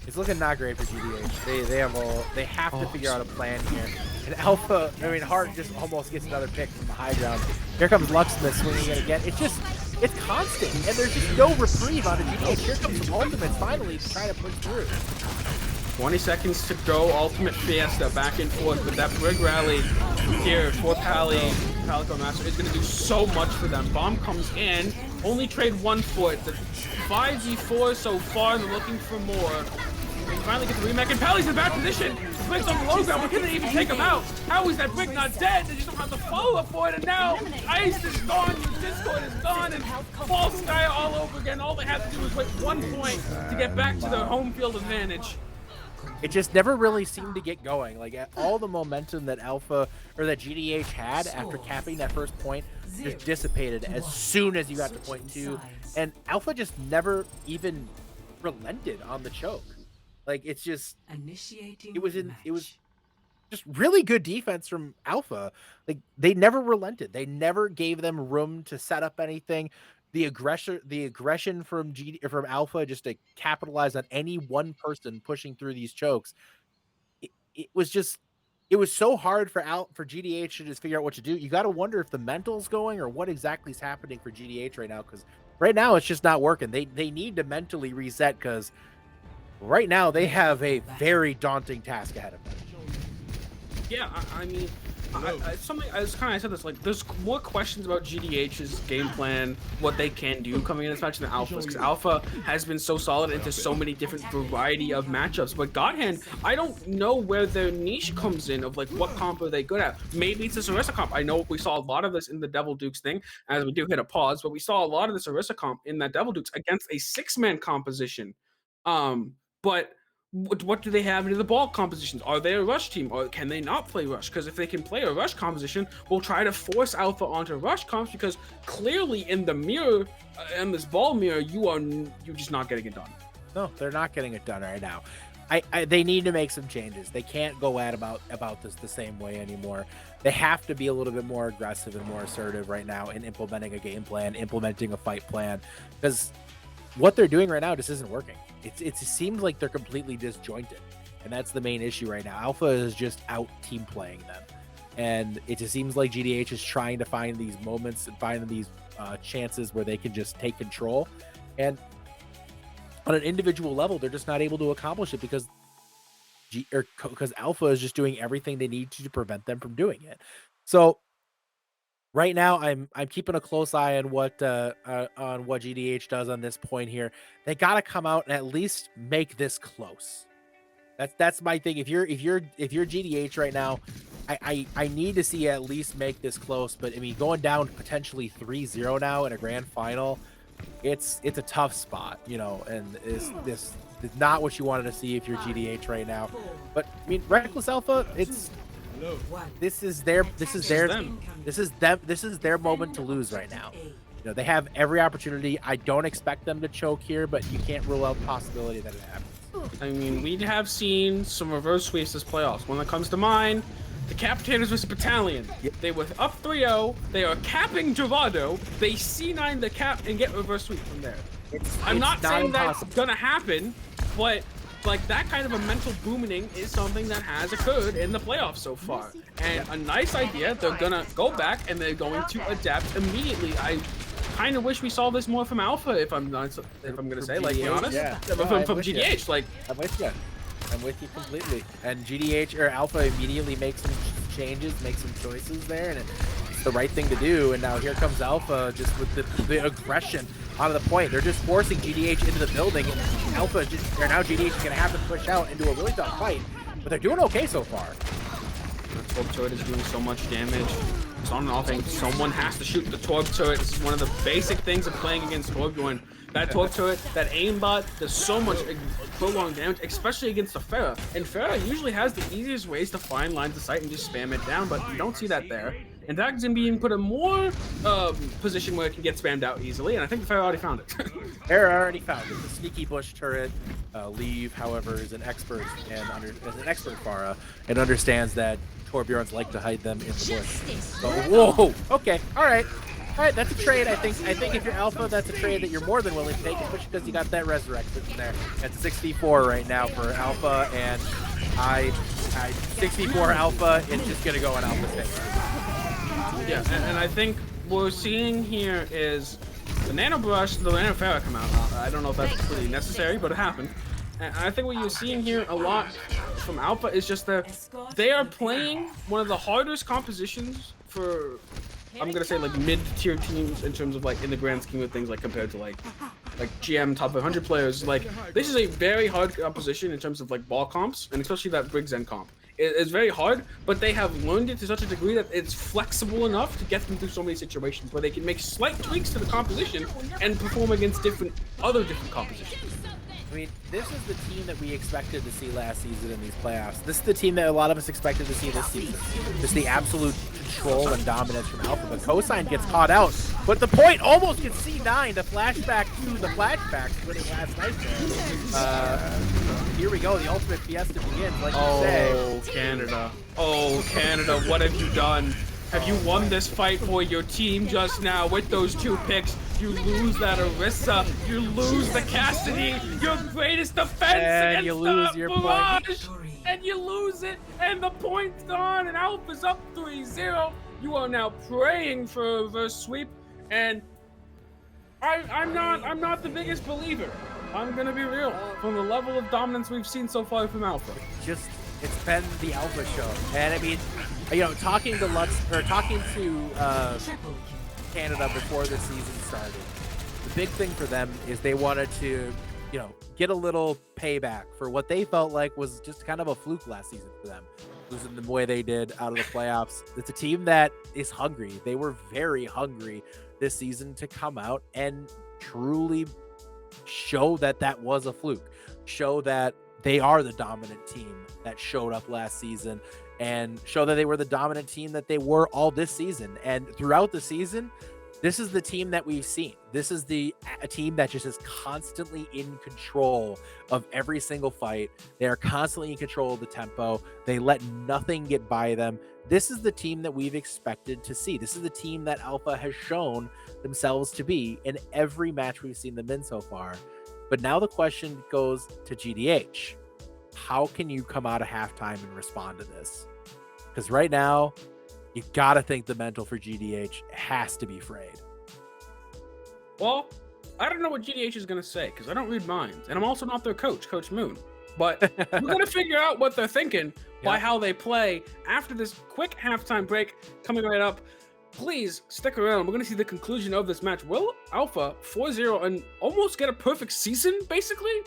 It's looking not great for GDH. They have to figure out a plan here. And Alpha, I mean, Hart just almost gets another pick from the high ground. Here comes Lucksmith swinging it again. It's constant, and there's just no reprieve on the GDH. Here comes some ultimates finally to try to push through. 20 seconds to go. Ultimate Fiesta back and forth with that Brig Rally here for Palico Master is going to do so much for them. Bomb comes in, only trade 1 for it. The 5v4 so far, they're looking for more. We finally get the remake, and Pally's in bad position. Brig's on the low ground, but can they even take him out? How is that Brig not dead? They just don't have the follow-up for it, and now Ice is gone, Discord is gone, and Volskaya all over again. All they have to do is wait 1 point to get back to their home field advantage. It just never really seemed to get going. Like, all the momentum that that GDH had after capping that first point just dissipated as soon as you got to point 2. And Alpha just never even relented on the choke. Like it's just Initiating it was match. just really good defense from Alpha. Like they never relented. They never gave them room to set up anything. The aggression from Alpha just to capitalize on any one person pushing through these chokes. It was just it was so hard for GDH to just figure out what to do. You got to wonder if the mental's going or what exactly is happening for GDH right now, because right now it's just not working. They need to mentally reset, because right now they have a very daunting task ahead of them. Yeah, I mean, something I said this, like there's more questions about GDH's game plan, what they can do coming in this match than Alpha's, because Alpha has been so solid into so many different variety of matchups. But Godhand, I don't know where their niche comes in of like what comp are they good at. Maybe it's this Orisa comp. I know we saw a lot of this in the Devil Dukes thing, as we do hit a pause, but we saw a lot of this Orisa comp in that Devil Dukes against a 6-man composition. But what do they have into the ball compositions? Are they a rush team, or can they not play rush? Because if they can play a rush composition, we'll try to force Alpha onto rush comps, because clearly in the mirror, in this ball mirror, you're just not getting it done. No, they're not getting it done right now. They need to make some changes. They can't go at about this the same way anymore. They have to be a little bit more aggressive and more assertive right now in implementing a game plan, implementing a fight plan, because what they're doing right now just isn't working. It seems like they're completely disjointed, and that's the main issue right now. Alpha is just out team playing them, and it just seems like GDH is trying to find these moments and find these chances where they can just take control, and on an individual level, they're just not able to accomplish it because Alpha is just doing everything they need to prevent them from doing it. So right now, I'm keeping a close eye on what GDH does on this point here. They got to come out and at least make this close. That's my thing. If you're GDH right now, I need to see at least make this close. But I mean, going down potentially 3-0 now in a grand final, it's a tough spot, you know. And this is not what you wanted to see if you're GDH right now. But I mean, Reckless Alpha, this is their moment to lose right now. You know, they have every opportunity. I don't expect them to choke here, but you can't rule out the possibility that it happens. I mean, we have seen some reverse sweeps this playoffs. One that comes to mind, the Capitators vs. Battalion. They were up 3-0. They are capping Dorado. They C9 the cap and get reverse sweep from there. I'm not saying that's gonna happen, but like that kind of a mental booming is something that has occurred in the playoffs so far. And a nice idea. They're gonna go back and they're going to adapt immediately. I kind of wish we saw this more from Alpha, if I'm gonna say, like, be honest. Yeah. From GDH, like, I'm with you completely. And GDH or Alpha immediately makes some changes, makes some choices there, and it's the right thing to do. And now here comes Alpha just with the aggression out of the point. They're just forcing GDH into the building, and Alpha now GDH is going to have to push out into a really tough fight, but they're doing okay so far. The Torb turret is doing so much damage. It's on and off. Someone has to shoot the Torb turret. This is one of the basic things of playing against Torbjorn. That Torb turret, that aimbot, does so much prolonged damage, especially against the Pharah. And Pharah usually has the easiest ways to find lines of sight and just spam it down, but you don't see that there. In fact, it's being put in more position where it can get spammed out easily, and I think the Pharah already found it. Pharah already found it. The sneaky bush turret. Leave, however, is an expert Pharah and understands that Torbjorns like to hide them in the bush. So, whoa, okay, all right, that's a trade. I think if you're Alpha, that's a trade that you're more than willing to take, especially because you got that resurrect in there. That's 64 right now for Alpha, and I 64 Alpha. It's just gonna go on Alpha's favor. Yeah, and I think what we're seeing here is the Nano Pharah come out. I don't know if that's really necessary, but it happened. And I think what you're seeing here a lot from Alpha is just that they are playing one of the hardest compositions for, I'm gonna say, like mid-tier teams in terms of like in the grand scheme of things, like compared to like GM top 100 players. Like this is a very hard composition in terms of like ball comps, and especially that Briggs End comp. It's very hard, but they have learned it to such a degree that it's flexible enough to get them through so many situations where they can make slight tweaks to the composition and perform against other different compositions. I mean, this is the team that we expected to see last season in these playoffs. This is the team that a lot of us expected to see this season. Just the absolute control and dominance from Alpha. But Cosine gets caught out. But the point almost gets C9 to flashback to the flashbacks winning last night there. Here we go. The ultimate fiesta begins, like you say. Oh, Canada. Oh, Canada, what have you done? Have you won this fight for your team just now with those 2 picks? You lose that Orisa. You lose the Cassidy. Your greatest defense And against you lose the your Barrage. And you lose it. And the point's gone. And Alpha's up 3-0. You are now praying for a reverse sweep. And I'm not the biggest believer. I'm gonna be real. From the level of dominance we've seen so far from Alpha. It's been the Alpha show. And I mean, you know, talking to Canada before the season started, the big thing for them is they wanted to, you know, get a little payback for what they felt like was just kind of a fluke last season for them, losing the way they did out of the playoffs. It's a team that is hungry. They were very hungry this season to come out and truly show that that was a fluke, show that they are the dominant team that showed up last season, and show that they were the dominant team that they were all this season. And throughout the season, this is the team that we've seen. This is a team that just is constantly in control of every single fight. They are constantly in control of the tempo. They let nothing get by them. This is the team that we've expected to see. This is the team that Alpha has shown themselves to be in every match we've seen them in so far. But now the question goes to GDH. How can you come out of halftime and respond to this? Because right now, you got to think the mental for GDH has to be frayed. Well, I don't know what GDH is going to say because I don't read minds. And I'm also not their coach, Coach Moon. But we're going to figure out what they're thinking by how they play after this quick halftime break coming right up. Please stick around. We're going to see the conclusion of this match. Will Alpha 4-0 and almost get a perfect season, basically?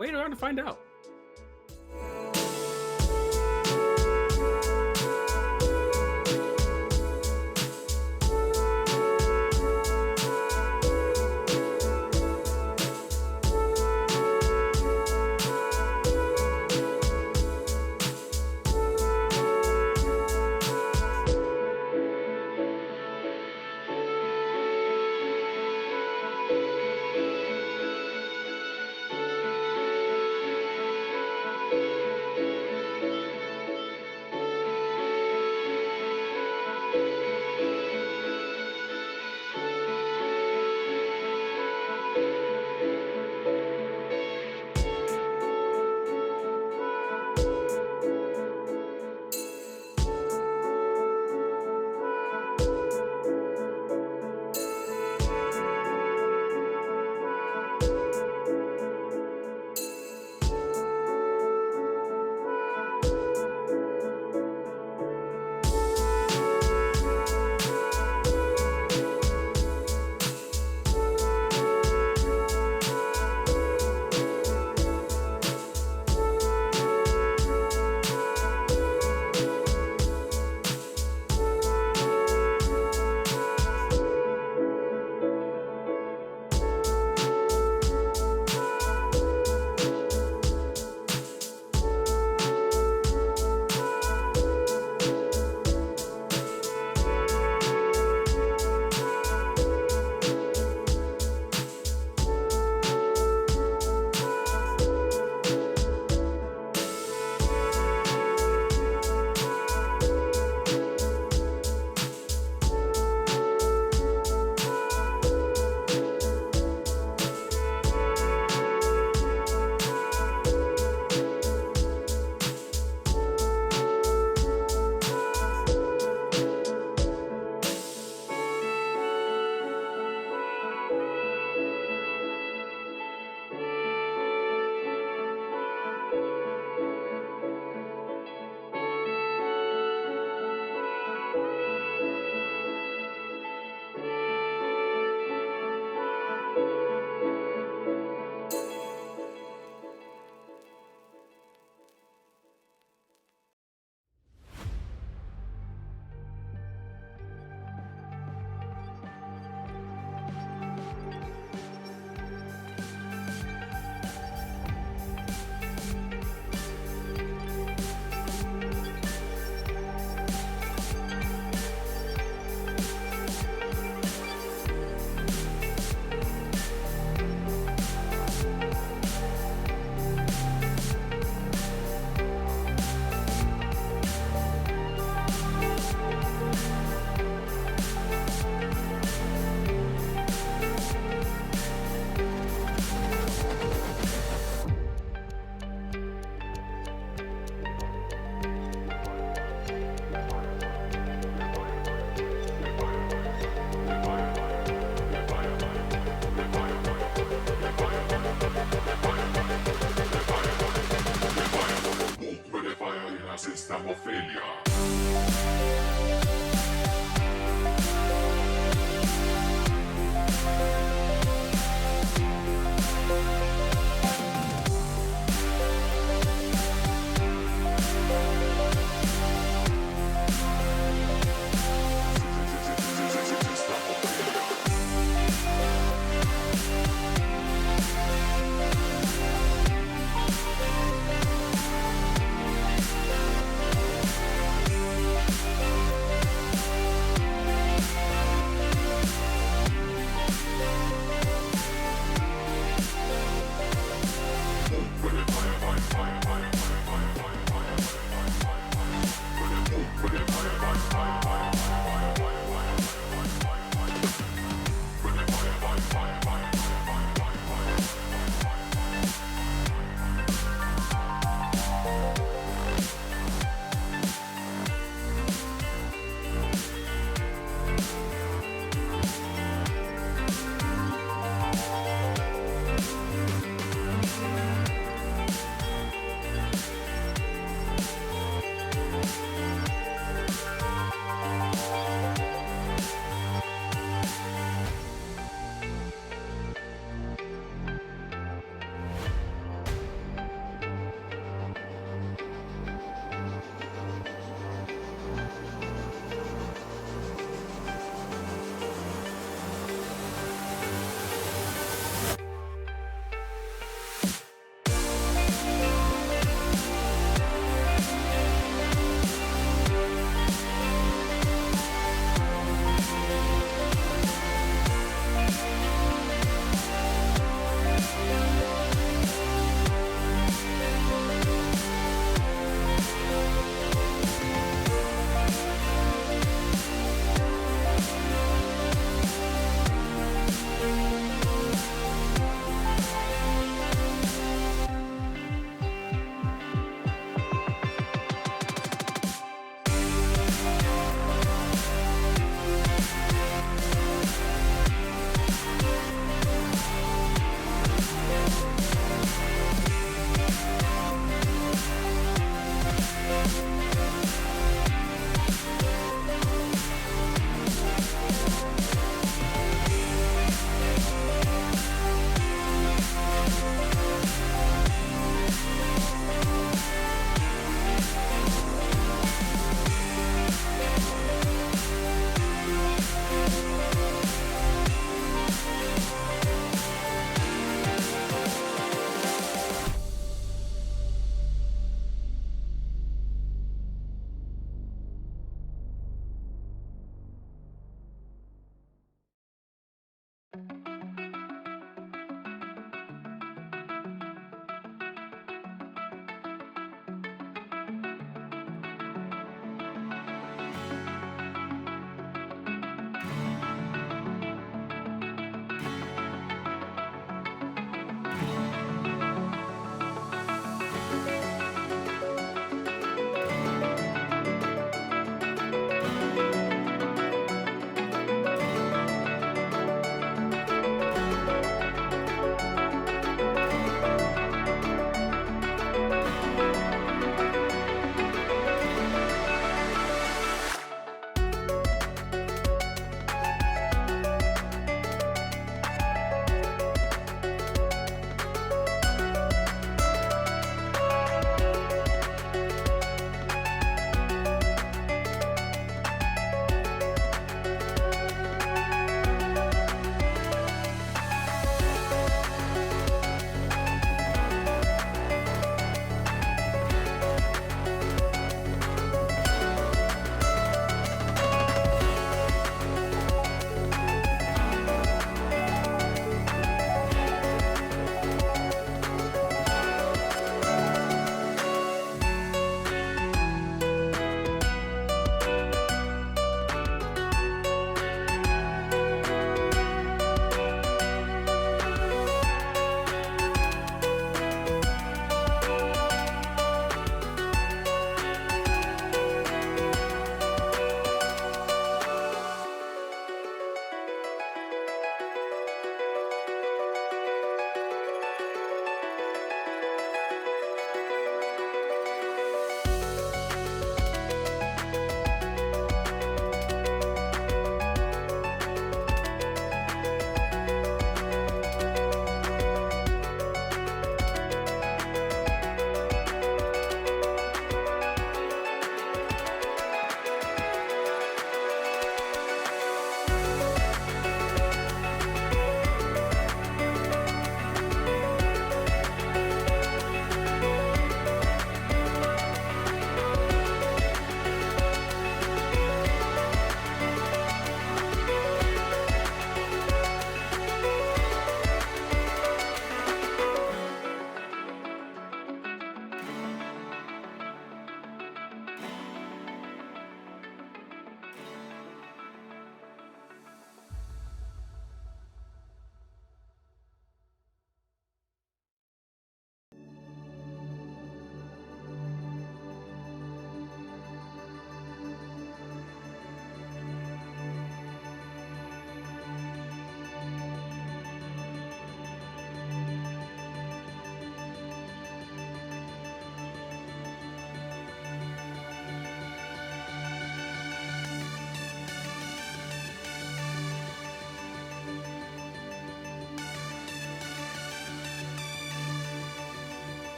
Wait around to find out.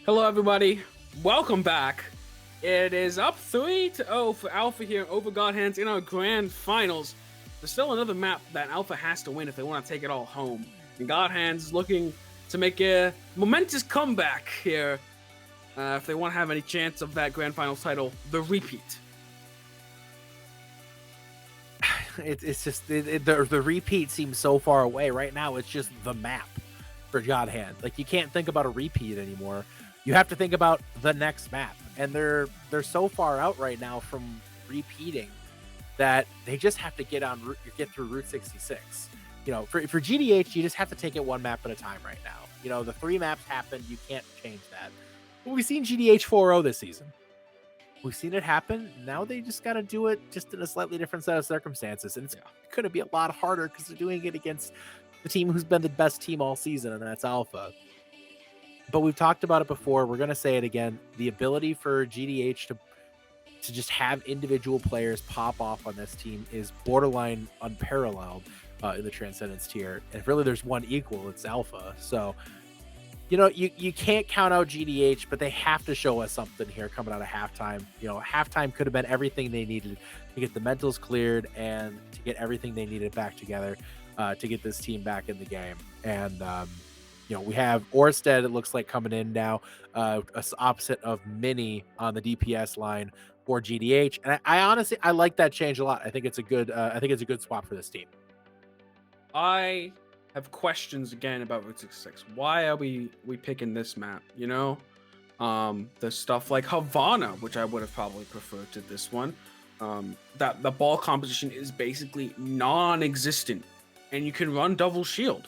Hello, everybody. Welcome back. It is up 3-0 for Alpha here over God Hands in our grand finals. There's still another map that Alpha has to win if they want to take it all home. And God Hands is looking to make a momentous comeback here if they want to have any chance of that grand finals title, the repeat. It's just the repeat seems so far away right now. It's just the map for God Hand. Like, you can't think about a repeat anymore. You have to think about the next map, and they're so far out right now from repeating that they just have to get through Route 66. You know, for GDH, you just have to take it one map at a time right now. You know, the 3 maps happened. You can't change that. But we've seen GDH 4-0 this season. We've seen it happen. Now they just got to do it just in a slightly different set of circumstances. And it's going to be a lot harder because they're doing it against the team who's been the best team all season, and that's Alpha. But we've talked about it before. We're going to say it again. The ability for GDH to just have individual players pop off on this team is borderline unparalleled in the Transcendence tier. And if really there's one equal, it's Alpha. So, you know, you can't count out GDH, but they have to show us something here coming out of halftime. You know, halftime could have been everything they needed to get the mentals cleared and to get everything they needed back together to get this team back in the game. And, you know, we have Orsted, it looks like, coming in now, opposite of Mini on the DPS line for GDH. And I honestly, I like that change a lot. I think it's a good swap for this team. I have questions again about Route 66. Why are we picking this map? You know, there's stuff like Havana, which I would have probably preferred to this one. That the ball composition is basically non-existent, and you can run double shield.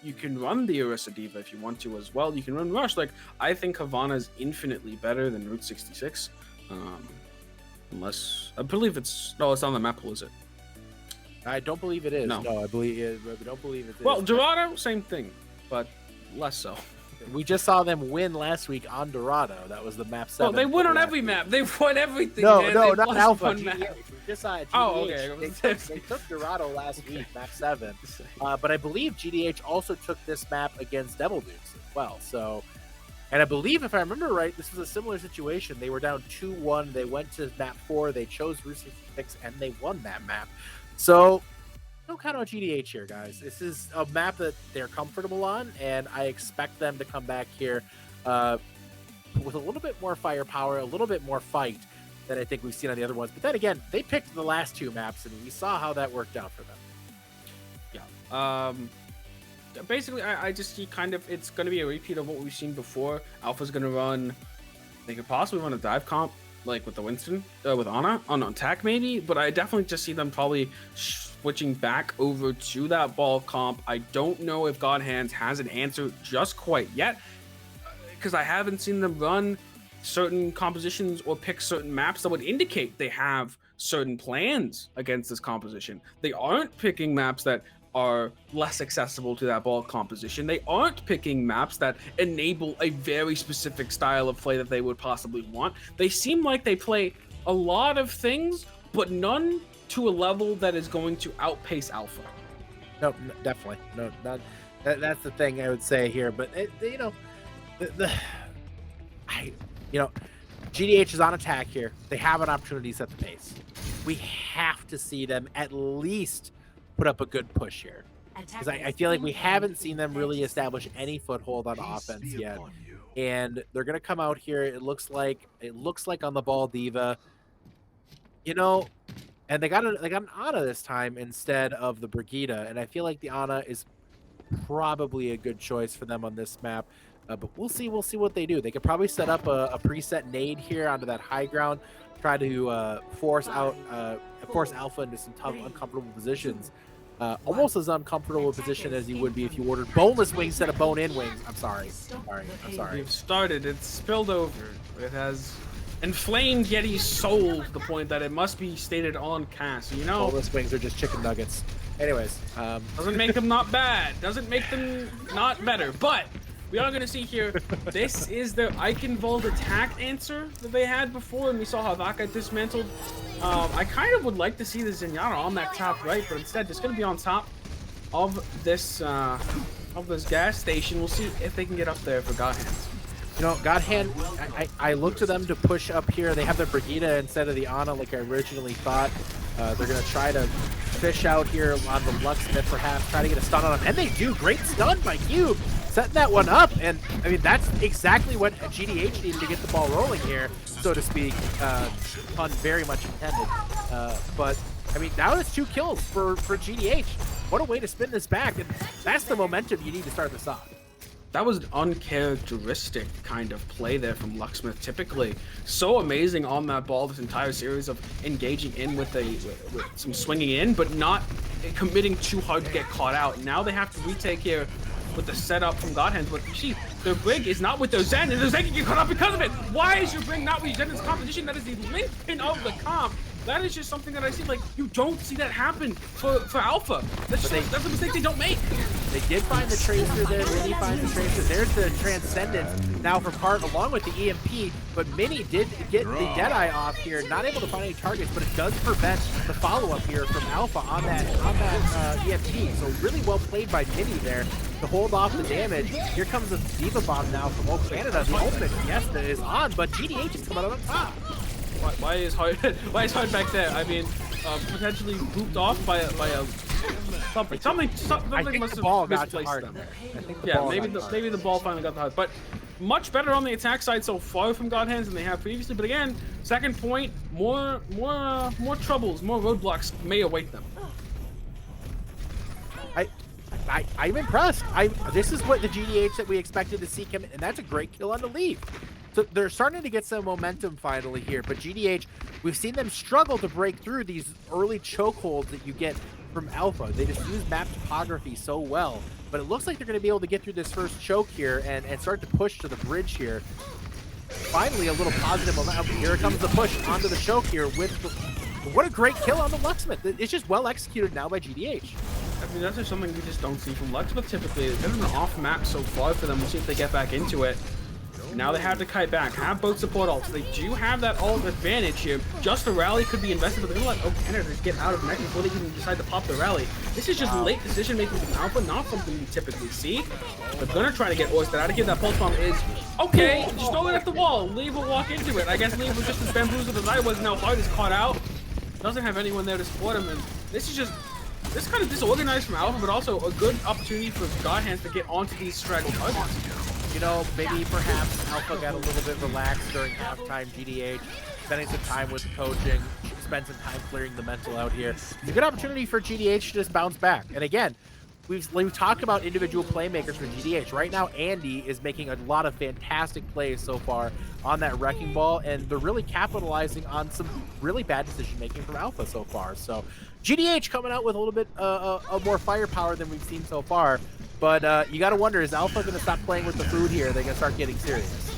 You can run the Orisa Diva if you want to as well. You can run Rush. Like, I think Havana is infinitely better than Route 66. Unless I believe it's on the map pool, is it? I don't believe it is. No, I don't believe it is. Well, Dorado, same thing, but less so. We just saw them win last week on Dorado. That was the map 7. Well, they win on every map. They won everything. No, man. no, they not Alpha. Map. We just saw it. Oh, okay. They took Dorado last week, map 7. But I believe GDH also took this map against Devil Dukes as well. So, and I believe, if I remember right, this was a similar situation. They were down 2-1. They went to map 4. They chose Route 66, and they won that map. So, don't count on GDH here, guys. This is a map that they're comfortable on, and I expect them to come back here with a little bit more firepower, a little bit more fight than I think we've seen on the other ones. But then again, they picked the last 2 maps, and we saw how that worked out for them. Yeah. Basically, I just see kind of it's going to be a repeat of what we've seen before. Alpha's going to run. They could possibly run a dive comp like with the Winston, with Ana on attack maybe, but I definitely just see them probably switching back over to that ball comp. I don't know if God Hands has an answer just quite yet, because I haven't seen them run certain compositions or pick certain maps that would indicate they have certain plans against this composition. They aren't picking maps that are less accessible to that ball composition. They aren't picking maps that enable a very specific style of play that they would possibly want. They seem like they play a lot of things, but none to a level that is going to outpace Alpha. No, definitely. No, not that's the thing I would say here. But you know, GDH is on attack here. They have an opportunity to set the pace. We have to see them at least put up a good push here, because I feel like we haven't seen them really establish any foothold on offense yet. And they're gonna come out here. It looks like on the ball Diva, you know. And they got an Ana this time instead of the Brigida, and I feel like the Ana is probably a good choice for them on this map. But we'll see what they do. They could probably set up a preset nade here onto that high ground, try to force Alpha into some tough, uncomfortable positions. Almost as uncomfortable a position as you would be if you ordered boneless wings instead of bone-in wings. I'm sorry. You've started. It's spilled over. It has inflamed Yeti's soul to the point that it must be stated on cast. You know, boneless wings are just chicken nuggets. Anyways, doesn't make them not bad. Doesn't make them not better. But we are going to see here, this is their Eichenwald attack answer that they had before, and we saw how that got dismantled. I kind of would like to see the Zenyatta on that top right, but instead it's going to be on top of this gas station. We'll see if they can get up there for God Hands. You know, God Hand, I look to them to push up here. They have the Brigida instead of the Ana like I originally thought. They're going to try to fish out here on the Lucksmith perhaps, try to get a stun on him. And they do. Great stun by Cube, setting that one up. And, I mean, that's exactly what GDH needed to get the ball rolling here, so to speak. Pun very much intended. But, I mean, now it's 2 kills for GDH. What a way to spin this back. And that's the momentum you need to start this off. That was an uncharacteristic kind of play there from Lucksmith. Typically, so amazing on that ball. This entire series of engaging in with some swinging in, but not committing too hard to get caught out. Now they have to retake here with the setup from Godhands. But you see, their Brig is not with their Zen, and their Zen can get caught out because of it. Why is your Brig not with your Zen in this competition? That is the linchpin of the comp. That is just something that I see, like, you don't see that happen for Alpha. That's a mistake they don't make. They did find the Tracer there. Mini finds the Tracer. There's the Transcendence now for Part along with the EMP, but Mini did get the Deadeye off here. Not able to find any targets, but it does prevent the follow-up here from Alpha on that EMP. So really well played by Mini there to hold off the damage. Here comes the Diva Bomb now from Old Canada. The ultimate Fiesta is on, but GDH is coming out on top. Why is hard back there? I mean, potentially booped off by a something. Something I think must the ball have got misplaced hard. them. I think Yeah, maybe the ball finally got the heart. But much better on the attack side so far from Godhands than they have previously. But again, second point, more troubles, more roadblocks may await them. I'm impressed. This is what the GDH that we expected to see come in, and that's a great kill on the lead. So they're starting to get some momentum finally here, but GDH, we've seen them struggle to break through these early chokeholds that you get from Alpha. They just use map topography so well, but it looks like they're going to be able to get through this first choke here and start to push to the bridge here. Finally, a little positive momentum. Here comes the push onto the choke here with what a great kill on the Lucksmith. It's just well executed now by GDH. I mean, that's just something we just don't see from Lucksmith typically. It's been an off map so far for them. We'll see if they get back into it. Now they have to kite back, have both support ults. They do have that ult advantage here. Just a rally could be invested, but they're gonna let Canada get out of mech before they even decide to pop the rally. This is just late decision making from Alpha, not something we typically see. They're gonna try to get Oyster out of here. That pulse bomb is okay. Just throw it at the wall. Lee will walk into it. I guess Lee was just as bamboozled as I was. Now Hart is caught out. Doesn't have anyone there to support him, and this is just kind of disorganized from Alpha, but also a good opportunity for Godhands to get onto these straggle targets. You know, maybe perhaps Alpha got a little bit relaxed during halftime. GDH spending some time with the coaching, spend some time clearing the mental out here. It's a good opportunity for GDH to just bounce back. And again, we've talked about individual playmakers for GDH. Right now, Andy is making a lot of fantastic plays so far on that wrecking ball, and they're really capitalizing on some really bad decision making from Alpha so far. So GDH coming out with a little bit of more firepower than we've seen so far. But you got to wonder, is Alpha going to stop playing with the food here? They're going to start getting serious.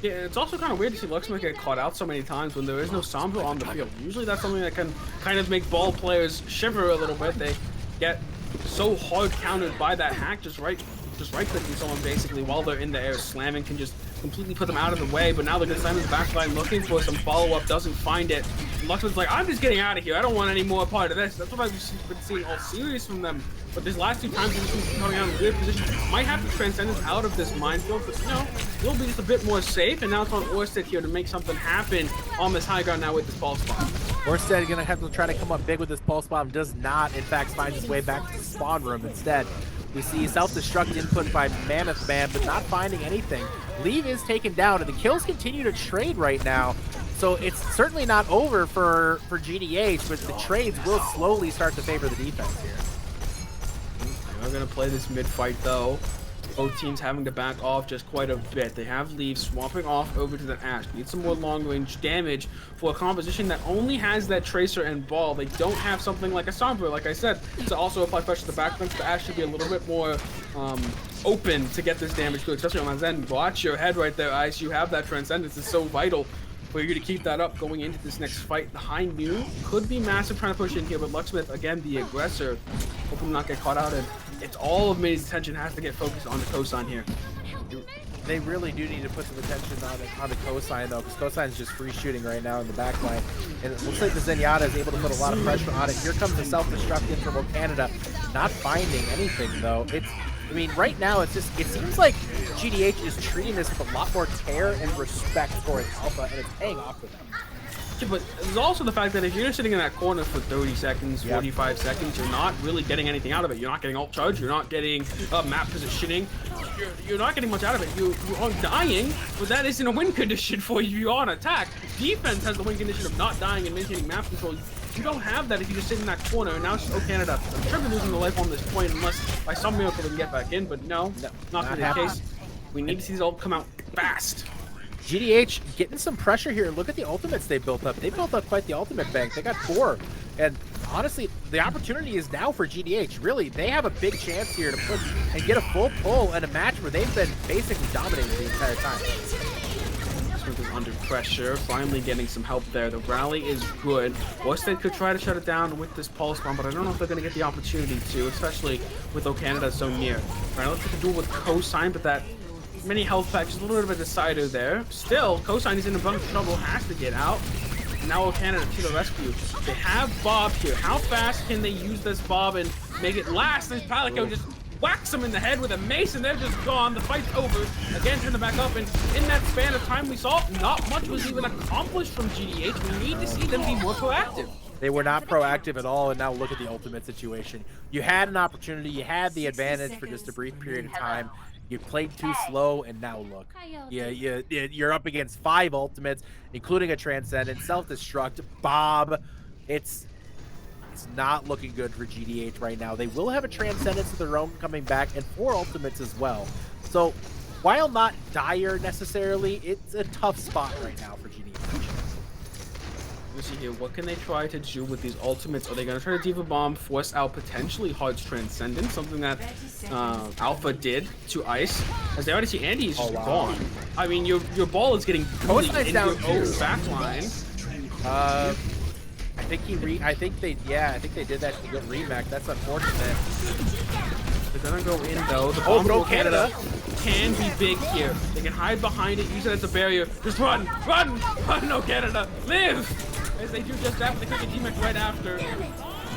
Yeah, it's also kind of weird to see Lucksmith get caught out so many times when there is no Sombra on the field. Usually that's something that can kind of make ball players shiver a little bit. They get so hard countered by that hack, just right clicking someone basically while they're in the air. Slamming can just completely put them out of the way, but now they're going to slam in the backline looking for some follow-up, doesn't find it. Lucksmith's like, I'm just getting out of here. I don't want any more part of this. That's what I've been seeing all series from them. But these last two times, they've been coming out in weird positions. Might have to Transcendence out of this minefield, but you know, we'll be just a bit more safe. And now it's on Orsted here to make something happen on this high ground now with this pulse bomb. Orsted going to have to try to come up big with this pulse bomb. Does not, in fact, find his way back to the spawn room instead. We see self-destruct input by Mammoth Man, but not finding anything. Leave is taken down, and the kills continue to trade right now. So it's certainly not over for GDH, but the trades will slowly start to favor the defense here. They're going to play this mid-fight, though. Both teams having to back off just quite a bit. They have Leave swapping off over to the Ashe. Need some more long-range damage for a composition that only has that Tracer and Ball. They don't have something like a Sombra, like I said, to also apply pressure to the backbench. The Ashe should be a little bit more open to get this damage through, especially on Zen. Watch your head right there, Ice. You have that Transcendence. It's so vital for you to keep that up going into this next fight. The high noon could be massive trying to push in here, but Lucksmith, again, the aggressor, hoping to not get caught out in. It's all of Mini's attention has to get focused on the cosign here. They really do need to put some attention on the cosign, though, because cosign's just free shooting right now in the back line. And it looks like the Zenyatta is able to put a lot of pressure on it. Here comes the self-destruct in from Canada. Not finding anything, though. I mean, right now it seems like GDH is treating this with a lot more care and respect towards Alpha, and it's paying off for them. Yeah, but there's also the fact that if you're sitting in that corner for 30 seconds, 45 seconds, you're not really getting anything out of it. You're not getting alt charge. You're not getting map positioning. You're not getting much out of it. You aren't dying, but that isn't a win condition for you. You're on attack. Defense has the win condition of not dying and maintaining map control. You don't have that if you just sit in that corner. And now it's just, oh, Canada, I'm sure they're losing the life on this point unless by some miracle they can get back in. But no, not going to be the case. We need to see these all come out fast. GDH getting some pressure here. Look at the ultimates they built up. They built up quite the ultimate bank. They got 4. And honestly, the opportunity is now for GDH. Really, they have a big chance here to push and get a full pull in a match where they've been basically dominating the entire time. Smith is under pressure, finally getting some help there. The rally is good. Orsted could try to shut it down with this pulse bomb, but I don't know if they're going to get the opportunity to, especially with O Canada so near. Right, let's take a duel with Cosine, but that many health packs, just a little bit of a decider there. Still, Cosine is in a bunch of trouble, has to get out. Now O Canada to the rescue. They have Bob here. How fast can they use this Bob and make it last? There's Palico just whacks him in the head with a mace, and they're just gone. The fight's over. Again, turn it back up, and in that span of time we saw, not much was even accomplished from GDH. We need to see them be more proactive. They were not proactive at all, and now look at the ultimate situation. You had an opportunity, you had the advantage for just a brief period of time. You played too slow, and now look. You're up against 5 ultimates, including a Transcendence, self-destruct, Bob. It's not looking good for GDH right now. They will have a Transcendence of their own coming back, and 4 ultimates as well. So, while not dire necessarily, it's a tough spot right now for GDH. Let's see here, what can they try to do with these ultimates? Are they going to try to Diva Bomb, force out potentially Hard's Transcendence, something that Alpha did to Ice? As they already see, Andy is just gone. I mean, your ball is getting bullied in your own backline. I think they did that to get Remac. That's unfortunate. They're gonna go in though. The bomb no, Canada can be big here. They can hide behind it, use it as a barrier. Just run, no Canada, live! As they do just that, they click a DMX right after.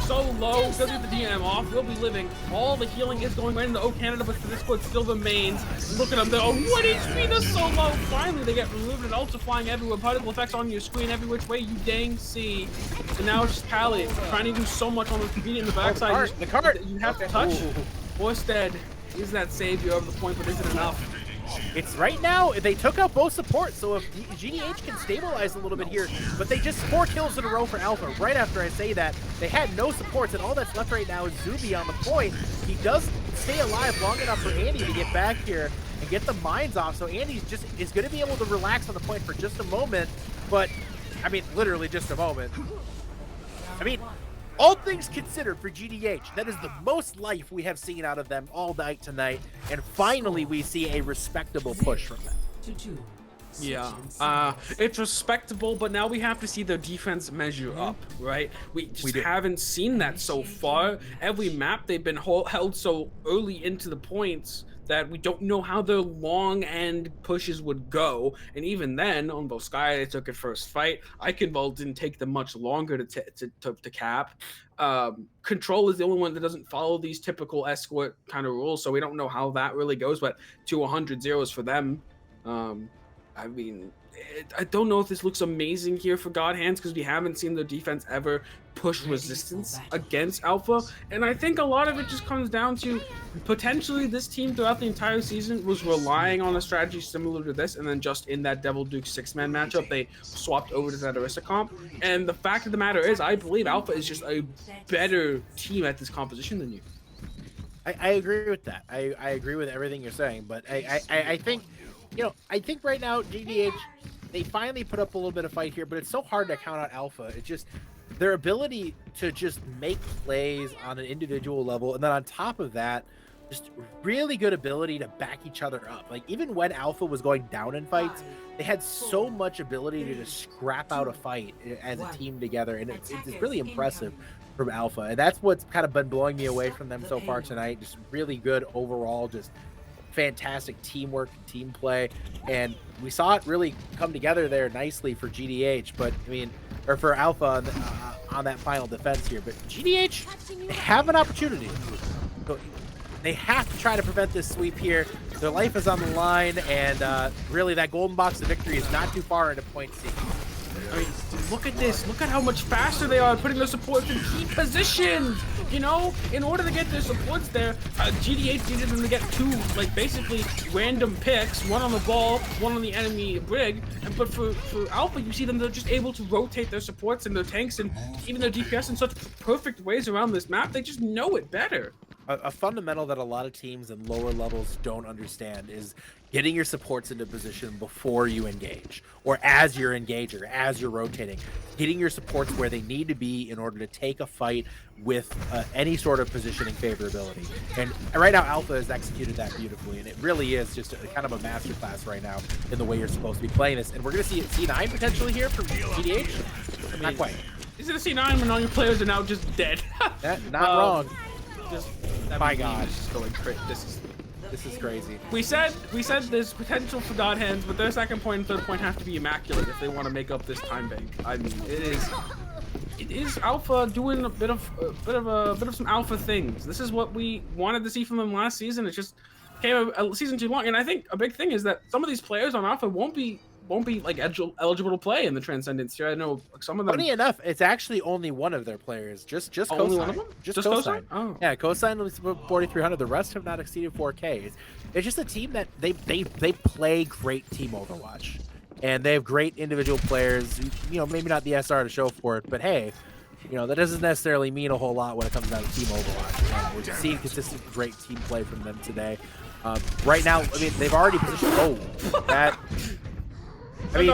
So low, doesn't get the DM off, will be living. All the healing is going right into O Canada, but the squad still remains. Look at them, they're 1 HP, they're so low. Finally, they get removed and ultra flying everywhere. Particle effects on your screen every which way you dang see. And now it's just Pally trying to do so much on the convenient in the backside. The cart. You have to touch. Orsted is that savior of the point, but is it enough? It's right now, they took out both supports, so if GDH can stabilize a little bit here, but they just 4 kills in a row for Alpha. Right after I say that, they had no supports, and all that's left right now is Zuby on the point. He does stay alive long enough for Andy to get back here and get the mines off, so Andy is going to be able to relax on the point for just a moment, but, I mean, literally just a moment. I mean, all things considered for GDH, that is the most life we have seen out of them all night tonight, and finally we see a respectable push from them. Yeah, it's respectable, but now we have to see their defense measure up, right? We just haven't seen that so far. Every map they've been held so early into the points that we don't know how their long end pushes would go. And even then, on Volskaya, they took it first fight. Eichenwald didn't take them much longer to cap. Control is the only one that doesn't follow these typical escort kind of rules, so we don't know how that really goes, but 200 zeros for them. I mean, I don't know if this looks amazing here for God Hands because we haven't seen their defense ever push resistance against Alpha, and I think a lot of it just comes down to potentially this team throughout the entire season was relying on a strategy similar to this, and then just in that Devil Duke 6-man matchup they swapped over to that Orisa comp. And the fact of the matter is, I believe Alpha is just a better team at this composition than you. I agree with that. I agree with everything you're saying, but I think, you know, I think right now GDH, they finally put up a little bit of fight here, but it's so hard to count out Alpha. It's just their ability to just make plays on an individual level, and then on top of that, just really good ability to back each other up. Like, even when Alpha was going down in fights, they had so much ability to just scrap out a fight as a team together, and it's really impressive from Alpha. And that's what's kind of been blowing me away from them so far tonight. Just really good overall, just fantastic teamwork and team play, and we saw it really come together there nicely for GDH, but I mean, or for Alpha on that final defense here. But GDH have an opportunity. So They have to try to prevent this sweep here. Their life is on the line, and really that golden box of victory is not too far into point C. I mean, look at this. Look at how much faster they are putting their supports in key positions. You know, in order to get their supports there, GDH needed them to get 2, like, basically random picks, one on the ball, one on the enemy brig. But for Alpha, you see them, they're just able to rotate their supports and their tanks and even their DPS in such perfect ways around this map. They just know it better. A fundamental that a lot of teams in lower levels don't understand is getting your supports into position before you engage, or as you're engaging, or as you're rotating, getting your supports where they need to be in order to take a fight with any sort of positioning favorability. And right now, Alpha has executed that beautifully, and it really is just kind of a masterclass right now in the way you're supposed to be playing this. And we're going to see C9 potentially here from GDH. I mean, not quite. Is it a C9 when all your players are now just dead? Not wrong. Just, My God. just going crazy. This is crazy. We said there's potential for God hands, but their second point and third point have to be immaculate if they want to make up this time bank. I mean, it is Alpha doing a bit of some Alpha things. This is what we wanted to see from them last season. It just came a season too long, and I think a big thing is that some of these players on Alpha won't be like eligible to play in the Transcendence here. I know some of them. Funny enough, it's actually only one of their players. Just only Cosign. one of them? Just Just Cosign. Cosign? Oh. Yeah, Cosign was 4,300. The rest have not exceeded 4K. It's just a team that they play great team Overwatch, and they have great individual players. You know, maybe not the SR to show for it, but hey, you know that doesn't necessarily mean a whole lot when it comes down to team Overwatch. We're seeing consistent great team play from them today. Right now, I mean, they've already positioned. Oh, that. I mean,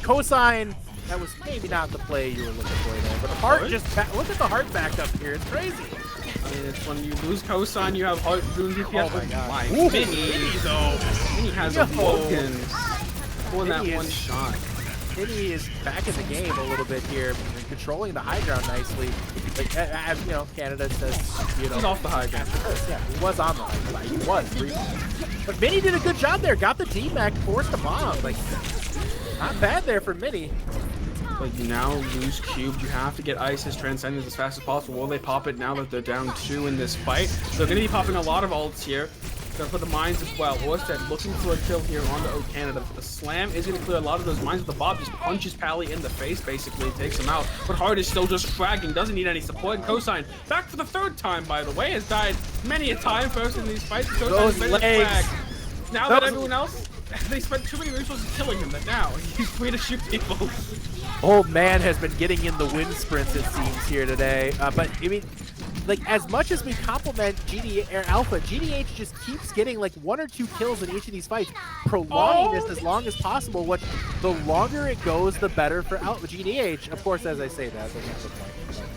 Cosign, that was maybe not the play you were looking for there, but the heart look at the heart back up here. It's crazy. I mean, it's when you lose Cosign, you have heart doing DPS. Oh my God. Mini though. Mini has awoken for that Mini one is- shot. Mini is back in the game a little bit here, controlling the high ground nicely. Like, as you know, Canada says, you know, He's off the high ground. Yeah, he was on the high ground. He was. But Mini did a good job there. Got the team back, forced the bomb. Like, not bad there for Mini. But you now lose cubed. You have to get Ice's Transcendence as fast as possible. Will they pop it now that they're down 2 in this fight? They're going to be popping a lot of ults here. Gonna put the mines as well. Orsted looking for a kill here onto O Canada. The slam is gonna clear a lot of those mines, but the Bob just punches Pally in the face, basically, takes him out. But Hard is still just fragging, doesn't need any support. And Cosign, back for the 3rd time, by the way, has died many a time first in these fights. Those legs. Now that everyone else, they spent too many resources killing him, that now he's free to shoot people. Old man has been getting in the wind sprints, it seems, here today. But I mean, like, as much as we compliment Alpha, GDH just keeps getting like 1 or 2 kills in each of these fights, prolonging this as long as possible. Which the longer it goes, the better for GDH. Of course, as I say that, that's the point.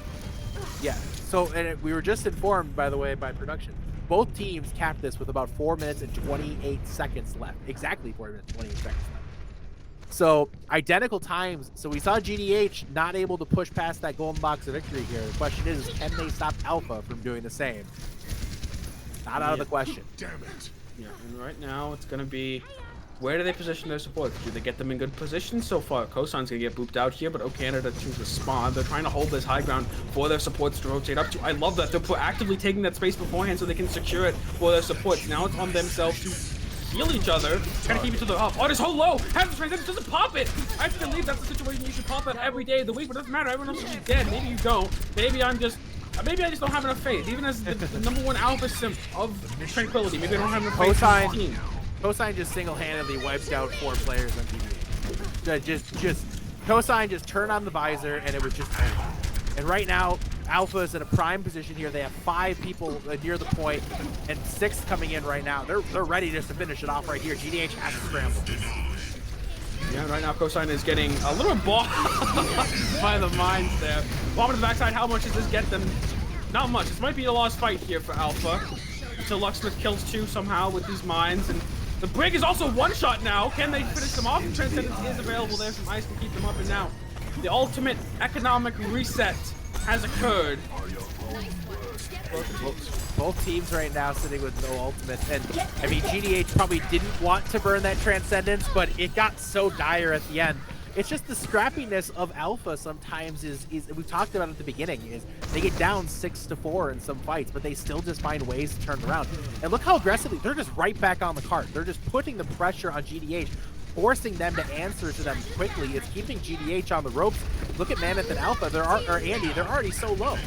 Yeah. So, and we were just informed, by the way, by production. Both teams capped this with about 4 minutes and 28 seconds left. Exactly 4 minutes and 28 seconds left. So identical times. So we saw GDH not able to push past that golden box of victory here. The question is can they stop Alpha from doing the same? Not out of the question. Damn it. Yeah, and right now it's gonna be, where do they position their support? Do they get them in good position? So far, Cosign's gonna get booped out here, but O Canada to respond. They're trying to hold this high ground for their supports to rotate up to. I love that they're proactively taking that space beforehand so they can secure it for their supports. Now it's on themselves to heal each other. Gotta keep it to the up. Oh, this whole low has the Transcendence, doesn't pop it. I believe that's the situation you should pop that every day of the week, but it doesn't matter. Everyone else is dead. Maybe you don't. Maybe I just don't have enough faith. Even as the #1 alpha simp of Tranquility, maybe I don't have enough faith in this team. Cosign just single-handedly wiped out 4 players on TV. Just Cosign just turned on the visor and it was just over. And right now, Alpha is in a prime position here. They have 5 people near the point and 6 coming in right now. They're ready just to finish it off right here. GDH has to scramble. Yeah, right now Cosign is getting a little ball by the mines there. Bomb to the backside. How much does this get them? Not much. This might be a lost fight here for Alpha. Until Lucksmith kills 2 somehow with these mines. And the Brig is also one-shot now. Can they finish them off? Transcendence is available there from Ice to keep them up. And now the ultimate economic reset has occurred. Both teams right now sitting with no ultimate, and I mean GDH probably didn't want to burn that Transcendence, but it got so dire at the end. it's just the scrappiness of Alpha sometimes is we talked about at the beginning, is they get down 6-4 in some fights, but they still just find ways to turn it around. And look how aggressively they're just right back on the cart. They're just putting the pressure on GDH, forcing them to answer to them quickly. It's keeping GDH on the ropes. Look at Mammoth and Alpha, or Andy, they're already so low.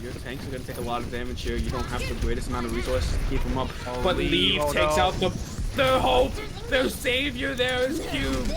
Your tanks are going to take a lot of damage here. You don't have the greatest amount of resources to keep them up. But Leave takes out the hope. Their savior there is Cube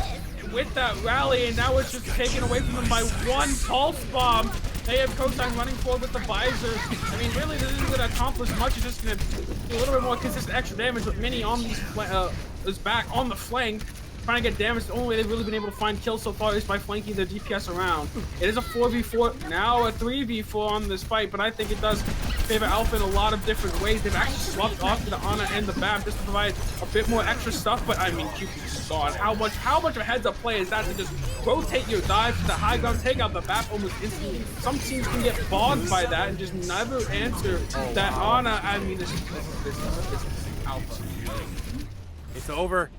with that rally, and now it's just taken away from them by one pulse bomb. They have Cosine running forward with the visor. I mean, really, this isn't going to accomplish much. It's just going to do a little bit more consistent extra damage with Mini on his back on the flank, trying to get damage. The only way they've really been able to find kills so far is by flanking their DPS around. It is a 4v4, now a 3v4 on this fight, but I think it does favor Alpha in a lot of different ways. They've actually swapped off to the Ana and the BAM just to provide a bit more extra stuff, but I mean, Cupid's gone. How much of a heads-up play is that to just rotate your dive to the high ground, take out the BAP almost instantly? Some teams can get bogged by that and just never answer that Ana. I mean, this is Alpha. It's over.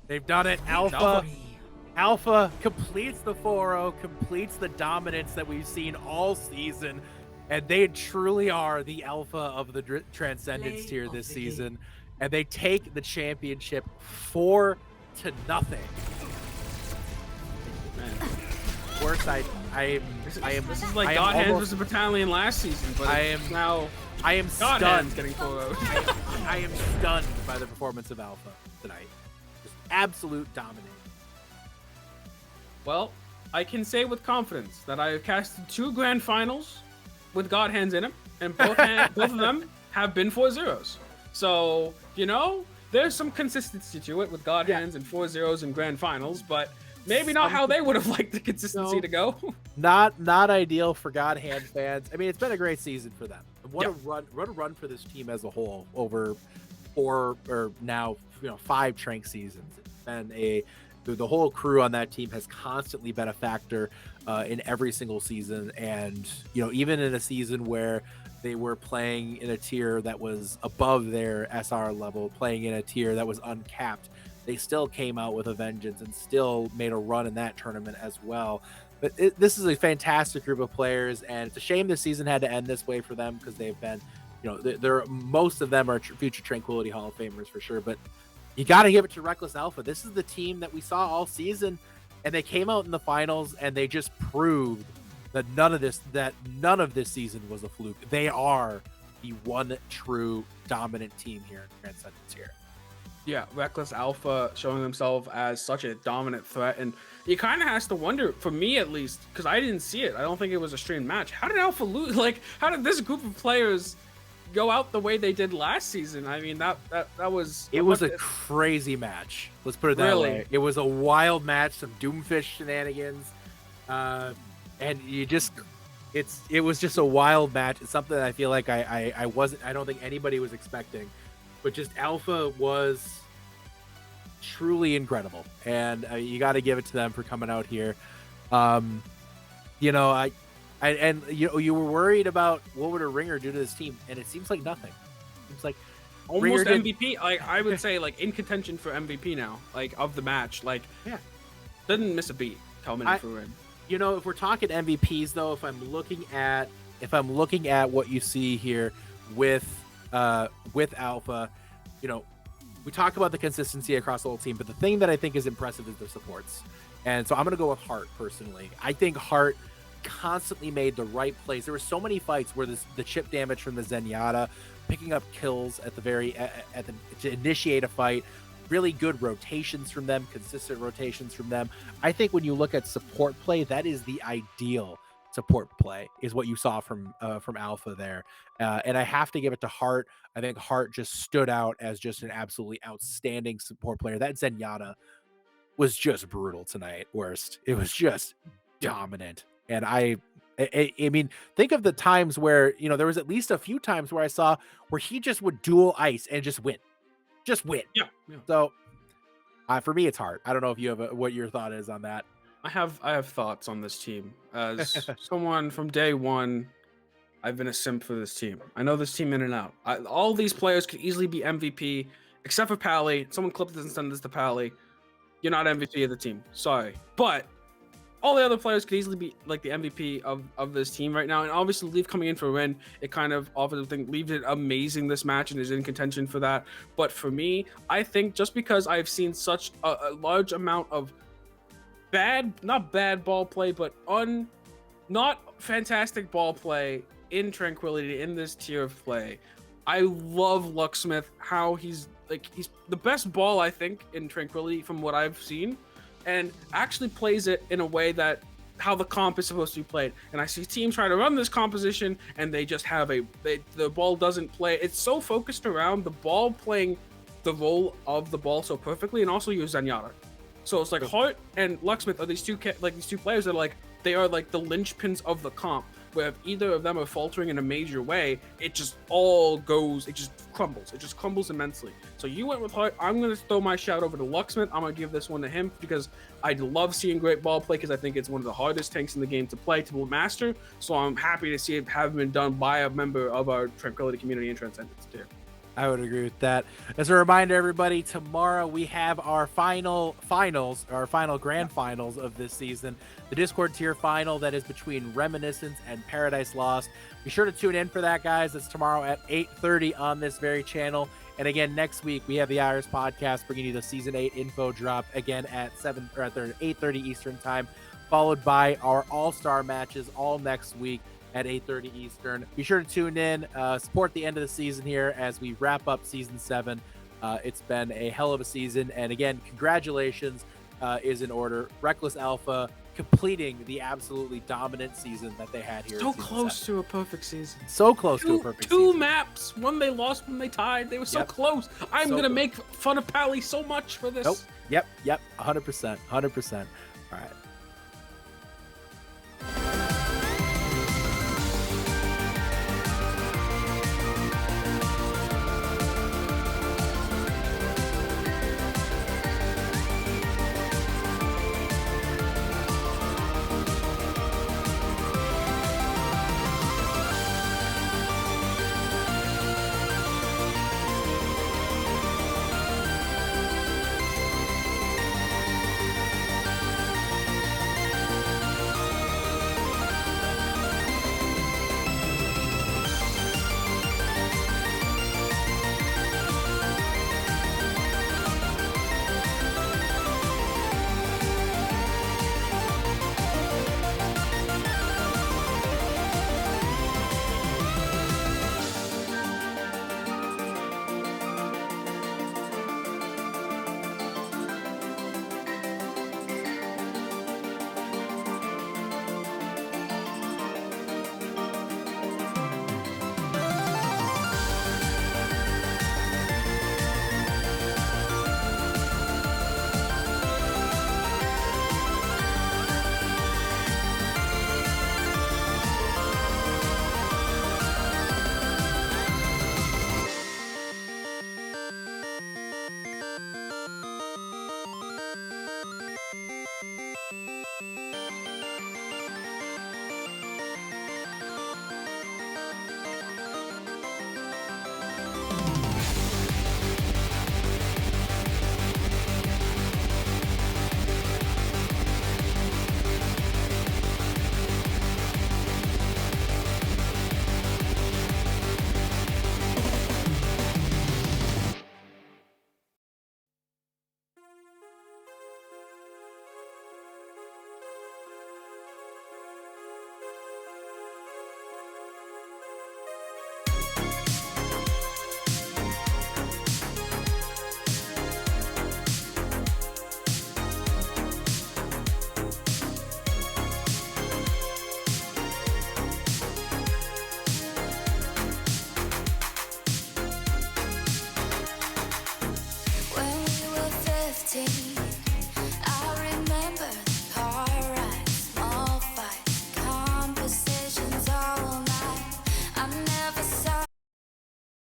They've done it. Alpha completes the 4-0, completes the dominance that we've seen all season, and they truly are the alpha of the Transcendence tier this season, and they take the championship 4-0. Of course, This is like God Hands versus Battalion last season, but I am God stunned. Hands getting 4-0. I am stunned by the performance of Alpha tonight. Just absolute dominance. Well, I can say with confidence that I have casted 2 grand finals with God Hands in them, and both of them have been 4-0s. So, you know, there's some consistency to it with God Hands and 4-0s in grand finals, but maybe not how they would have liked the consistency to go. Not ideal for God Hand fans. I mean, it's been a great season for them. What a run for this team as a whole over 4 or now 5 Trank seasons. It's been the whole crew on that team has constantly been a factor in every single season, and even in a season where they were playing in a tier that was above their SR level, playing in a tier that was uncapped, they still came out with a vengeance and still made a run in that tournament as well. But this is a fantastic group of players, and it's a shame this season had to end this way for them, because they've been, most of them are future Tranquility Hall of Famers for sure. But you got to give it to Reckless Alpha. This is the team that we saw all season, and they came out in the finals and they just proved that none of this season was a fluke. They are the one true dominant team here in Transcendence here. Yeah, Reckless Alpha showing themselves as such a dominant threat, and you kind of has to wonder, for me at least, because I didn't see it. I don't think it was a streamed match. How did Alpha lose? Like, how did this group of players go out the way they did last season? I mean, that was... It was a crazy match. Let's put it that way. It was a wild match, some Doomfish shenanigans, and it was just a wild match. It's something that I feel like I don't think anybody was expecting, but just Alpha was truly incredible, and you got to give it to them for coming out here. You were worried about what would a Ringer do to this team, and it seems like nothing. It's like almost MVP. Like, I would say, like, in contention for MVP now, like, of the match. Like, didn't miss a beat coming in for win. If we're talking MVPs though, if I'm looking at what you see here with Alpha, we talk about the consistency across the whole team, but the thing that I think is impressive is the supports. And so I'm going to go with Heart personally. I think Heart constantly made the right plays. There were so many fights where the chip damage from the Zenyatta, picking up kills to initiate a fight, really good rotations from them, consistent rotations from them. I think when you look at support play, that is the ideal support play, is what you saw from Alpha there. And I have to give it to Heart. I think Heart just stood out as just an absolutely outstanding support player. That Zenyatta was just brutal tonight. Worst. It was just dominant. And I mean, think of the times where, there was at least a few times where I saw where he just would dual ice and just win. Yeah. So for me, it's Heart. I don't know if you have what your thought is on that. I have thoughts on this team. As someone from day one, I've been a simp for this team. I know this team in and out. All these players could easily be MVP, except for Pally. Someone clipped this and sent this to Pally. you're not MVP of the team. Sorry, but all the other players could easily be like the MVP of this team right now. And obviously, Leaf coming in for a win, it kind of offers the thing. Leaf did amazing this match and is in contention for that. But for me, I think just because I've seen such a large amount of not bad ball play, but not fantastic ball play in Tranquility in this tier of play. I love Lucksmith, how he's the best ball, I think, in Tranquility from what I've seen, and actually plays it in a way that how the comp is supposed to be played. And I see teams try to run this composition and they just have the ball doesn't play. It's so focused around the ball playing the role of the ball so perfectly, and also your Zenyatta. So it's like Hart and Lucksmith are these two players that they are like the linchpins of the comp, where if either of them are faltering in a major way, it just crumbles immensely. So you went with Hart. I'm going to throw my shout over to Lucksmith. I'm going to give this one to him because I love seeing great ball play, because I think it's one of the hardest tanks in the game to play, to master. So I'm happy to see it have been done by a member of our Tranquility community and Transcendence tier. I would agree with that. As a reminder, everybody, tomorrow we have our final grand finals of this season. The Discord tier final that is between Reminiscence and Paradise Lost. Be sure to tune in for that, guys. It's tomorrow at 8:30 on this very channel. And again, next week we have the Iris podcast bringing you the season 8 info drop again at 8:30 Eastern time, followed by our all-star matches all next week at 8:30 Eastern. Be sure to tune in, support the end of the season here as we wrap up season 7. It's been a hell of a season, and again, congratulations is in order. Reckless Alpha completing the absolutely dominant season that they had here. So close to a perfect season. So close to a perfect season. Two maps, one they lost, one they tied. They were so close. I'm so gonna close. make fun of Pally so much for this. Nope. Yep. 100%. All right.